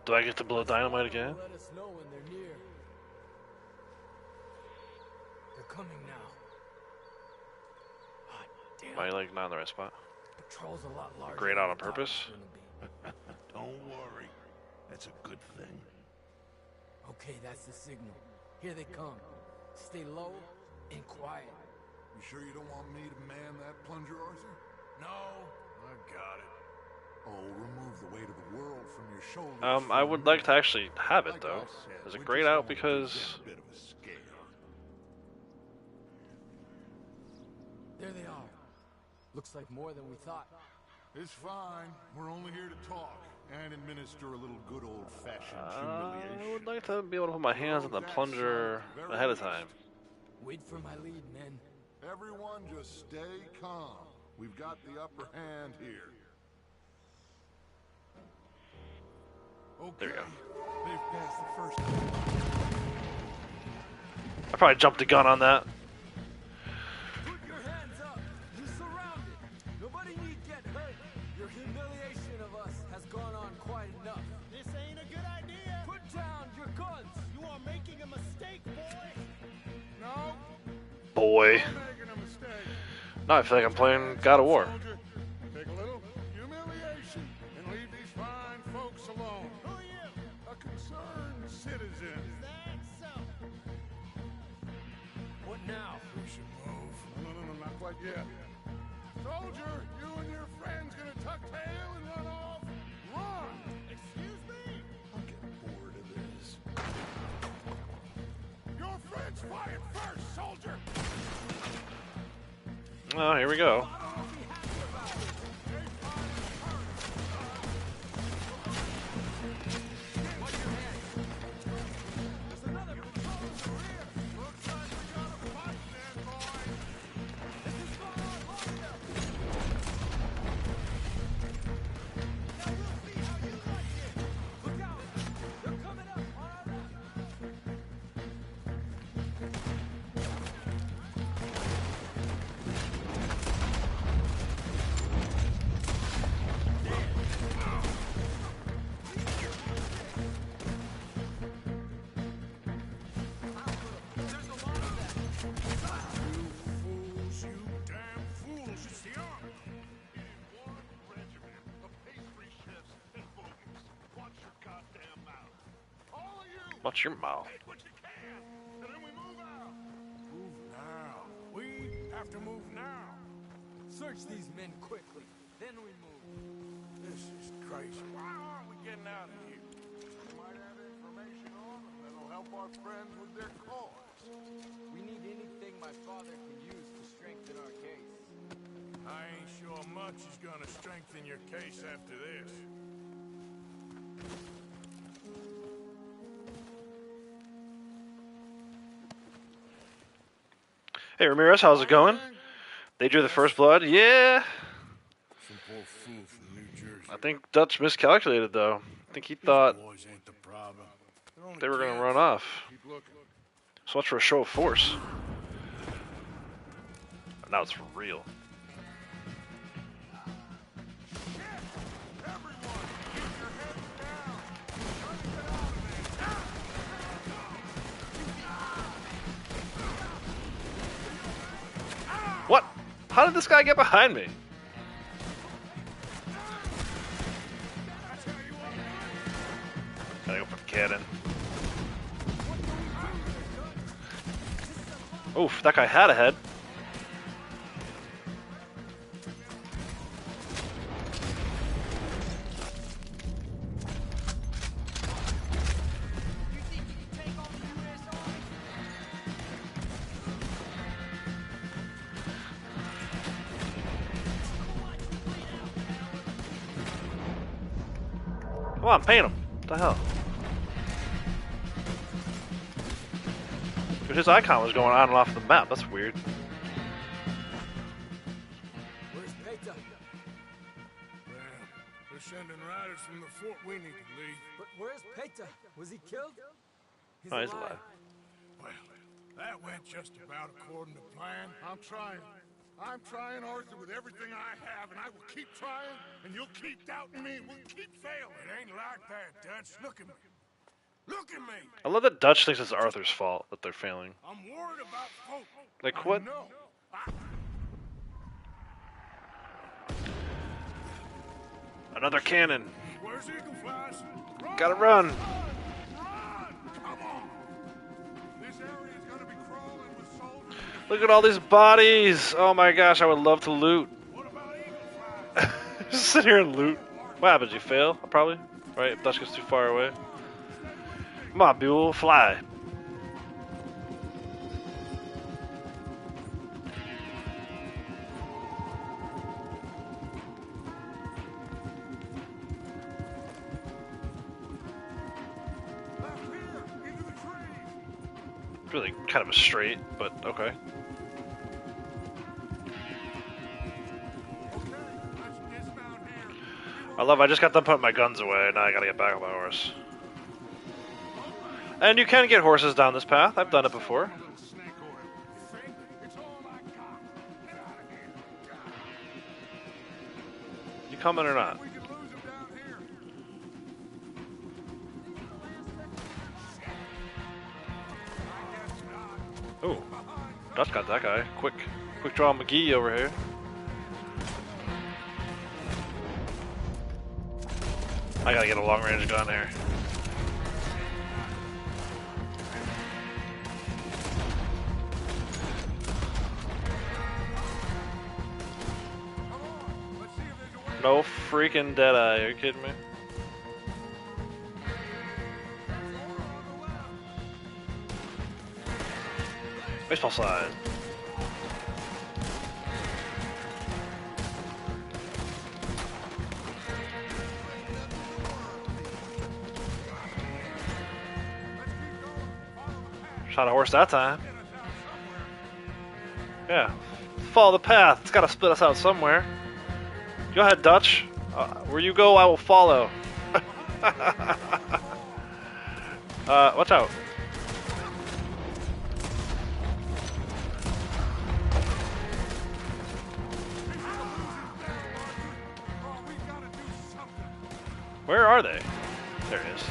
S1: Do I get to blow dynamite again?
S6: Let us know when they're near. They're coming now. Hot damn.
S1: Am I like not in the right spot?
S6: Patrol's a lot larger.
S1: Grayed out on purpose?
S2: Don't worry. That's a good thing.
S6: Okay, that's the signal. Here they come. Stay low and quiet.
S2: You sure you don't want me to man that plunger, Arthur? No, I got it. Oh, remove the weight of the world from your shoulders.
S1: I would like to actually have it though. Is it grayed out because...
S2: Bit of a scare.
S6: There they are. Looks like more than we thought.
S2: It's fine. We're only here to talk and administer a little good old-fashioned
S1: I
S2: humiliation.
S1: would like to be able to put my hands on the plunger ahead of time.
S6: Wait for my lead, men.
S2: Everyone just stay calm. We've got the upper hand here. Okay.
S1: There you go.
S2: They've passed the first.
S1: I probably jumped the gun on that.
S6: Put your hands up. You're surrounded. Nobody need get hurt. Your humiliation of us has gone on quite enough.
S8: This ain't a good idea.
S6: Put down your guns.
S8: You are making a mistake, boy.
S2: No,
S1: Boy.
S2: I'm making a mistake.
S1: Now I feel like I'm playing God of War.
S2: Soldier, take a little humiliation. quite yet. Soldier, you and your friends gonna tuck tail and run off? Run! Excuse me?
S5: I'm getting bored of this.
S2: Your friends fired first, soldier!
S1: Oh, here we go. Watch your mouth.
S2: Move now. We have to move now.
S6: Search these men quickly, then we move.
S2: This is crazy. Why aren't we getting out of here? We might have information on them that'll help our friends with their cause.
S6: We need anything my father can use to strengthen our case.
S2: I ain't sure much is gonna strengthen your case after this.
S1: Hey Ramirez, how's it going? They drew the first blood? Yeah.
S2: Some poor fool from New Jersey.
S1: I think Dutch miscalculated though. I think he thought
S2: Boys ain't the problem.
S1: they were gonna run off.
S2: Keep looking.
S1: So much for a show of force. Now it's for real. What? How did this guy get behind me? Gotta go for the cannon. Oof, that guy had a head. Come on, paint him. What the hell? Dude, his icon was going on and off the map. That's weird.
S6: Where's Peter?
S2: They're sending riders from the fort. We need to leave.
S6: But where's Peter? Was he killed?
S1: Oh, he's alive.
S2: Well, that went just about according to plan. I'm trying, Arthur, with everything I have, and I will keep trying, and you'll keep doubting me, and we'll keep failing. It ain't like that, Dutch. Look at me. Look at me.
S1: I love that Dutch thinks it's Arthur's fault that they're failing.
S2: I'm worried about folk.
S1: Like what?
S2: No.
S1: Another cannon.
S2: Where's Eagle Flies?
S1: Gotta run.
S2: Run! Come on. This area is gonna be crawling with soldiers.
S1: Look at all these bodies. Oh my gosh, I would love to loot.
S2: What about Eagle Flies?
S1: Just sit here and loot. What happens? You fail? Probably. Right? If Dutch gets too far away. Come on, Buell, fly.
S2: Left here, into the trees.
S1: It's really kind of a straight, but okay.
S2: Okay, let's dismount here.
S1: I just got done putting my guns away, now I gotta get back on my horse. And you can get horses down this path, I've done it before.
S2: Snake oil. You think? It's all I got. Get out of here.
S1: You coming or not?
S2: We could lose him down here.
S1: Ooh, Dutch got that guy. Quick draw McGee over here. I gotta get a long range gun here. No freaking Deadeye, are you kidding me? Baseball slide. Shot a horse that time. Yeah. Follow the path. It's got to split us out somewhere. Go ahead, Dutch. Where you go, I will follow. Watch out. Where are they? There it is.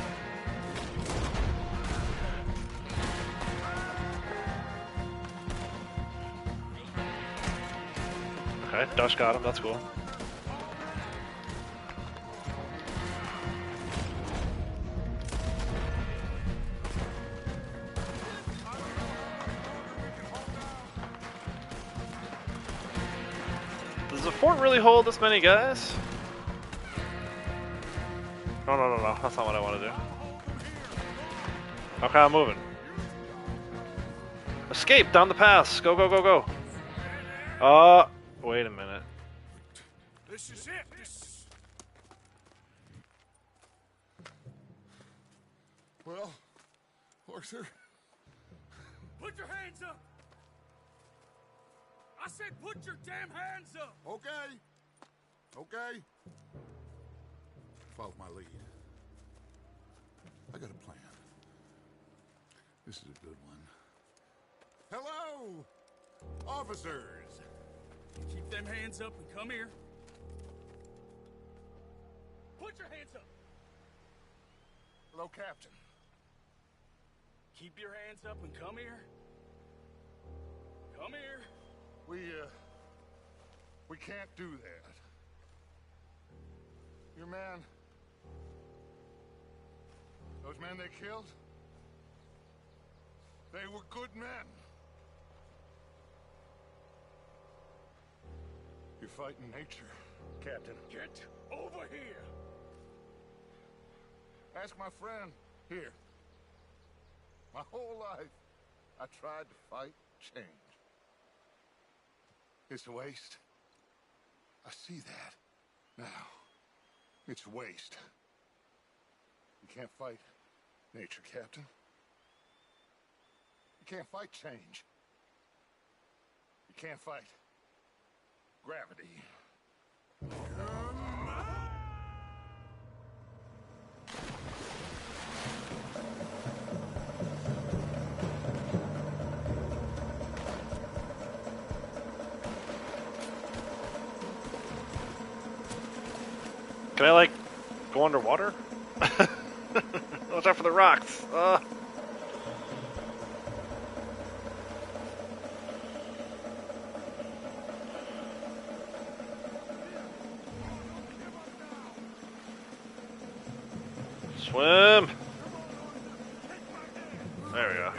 S1: Okay, Dutch got him. That's cool. Does the fort really hold this many guys? No. That's not what I want to do. Okay, I'm moving. Escape down the pass. Go, go, go, go. Wait a minute.
S2: This is it.
S11: Well, Arthur.
S2: Put your hands up. I said put your damn hands up.
S11: Okay. Okay. Follow my lead. I got a plan. This is a good one. Hello, officers.
S2: Keep them hands up and come here. Put your hands up.
S11: Hello, Captain.
S2: Keep your hands up and come here. Come here.
S11: We can't do that. Your man... Those men they killed? They were good men. You're fighting nature, Captain.
S2: Get over here.
S11: Ask my friend here. My whole life, I tried to fight change. It's a waste. I see that now. It's a waste. You can't fight nature, Captain. You can't fight change. You can't fight gravity.
S1: Can I, like, go underwater? Watch out for the rocks. Swim. There we go.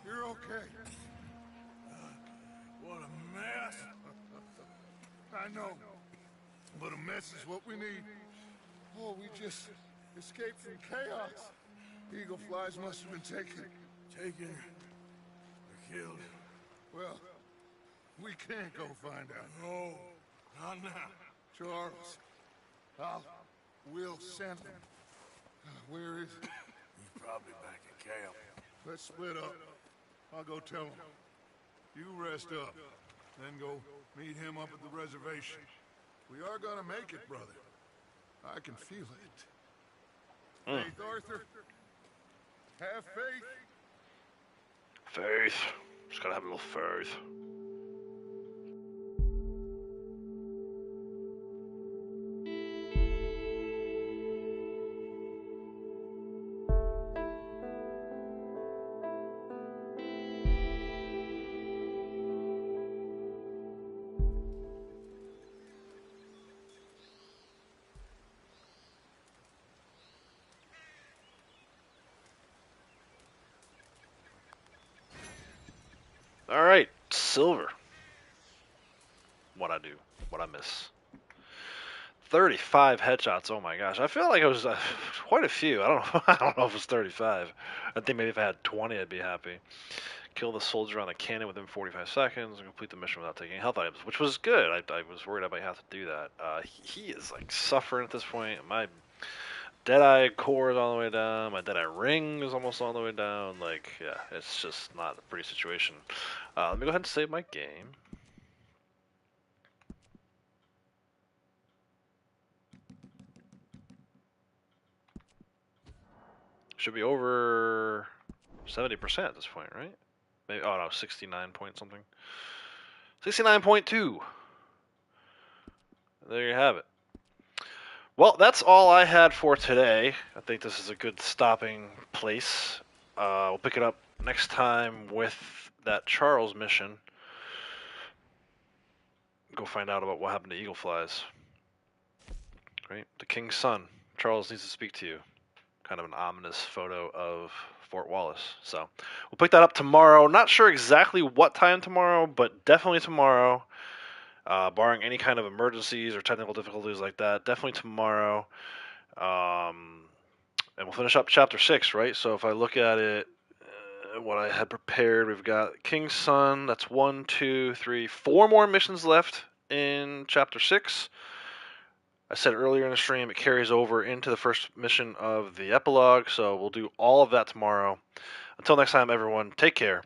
S11: You're okay.
S2: What a mess.
S11: I know. But a mess is what we need. Oh, we just escaped from chaos. Eagle flies must have been taken.
S2: Taken or killed.
S11: Well, we can't go find out.
S2: No, not now.
S11: Charles, we'll send him. Where is he?
S2: He's probably back in camp.
S11: Let's split up. I'll go tell him. You rest up, then go meet him up at the reservation. We are gonna make it, brother. I can feel it. Faith, Arthur. Have faith.
S1: Faith. Just gotta have a little faith. All right, silver. What I do, what I miss. 35 headshots. Oh my gosh, I feel like it was quite a few. I don't know. I don't know if it was 35. I think maybe if I had 20, I'd be happy. Kill the soldier on the cannon within 45 seconds and complete the mission without taking health items, which was good. I was worried I might have to do that. He is like suffering at this point. My Deadeye core is all the way down. My Deadeye ring is almost all the way down. Like, yeah, it's just not a pretty situation. Let me go ahead and save my game. Should be over 70% at this point, right? Maybe, oh no, 69 point something. 69.2. There you have it. Well, that's all I had for today. I think this is a good stopping place. We'll pick it up next time with that Charles mission. Go find out about what happened to Eagle Flies. Right? The King's son. Charles needs to speak to you. Kind of an ominous photo of Fort Wallace. So we'll pick that up tomorrow. Not sure exactly what time tomorrow, but definitely tomorrow. Barring any kind of emergencies or technical difficulties like that, definitely tomorrow. And we'll finish up chapter 6, right? So if I look at it, what I had prepared, we've got King's Son. That's 1, 2, 3, 4 more missions left in chapter 6. I said earlier in the stream, it carries over into the first mission of the epilogue, so we'll do all of that tomorrow. Until next time, everyone, take care.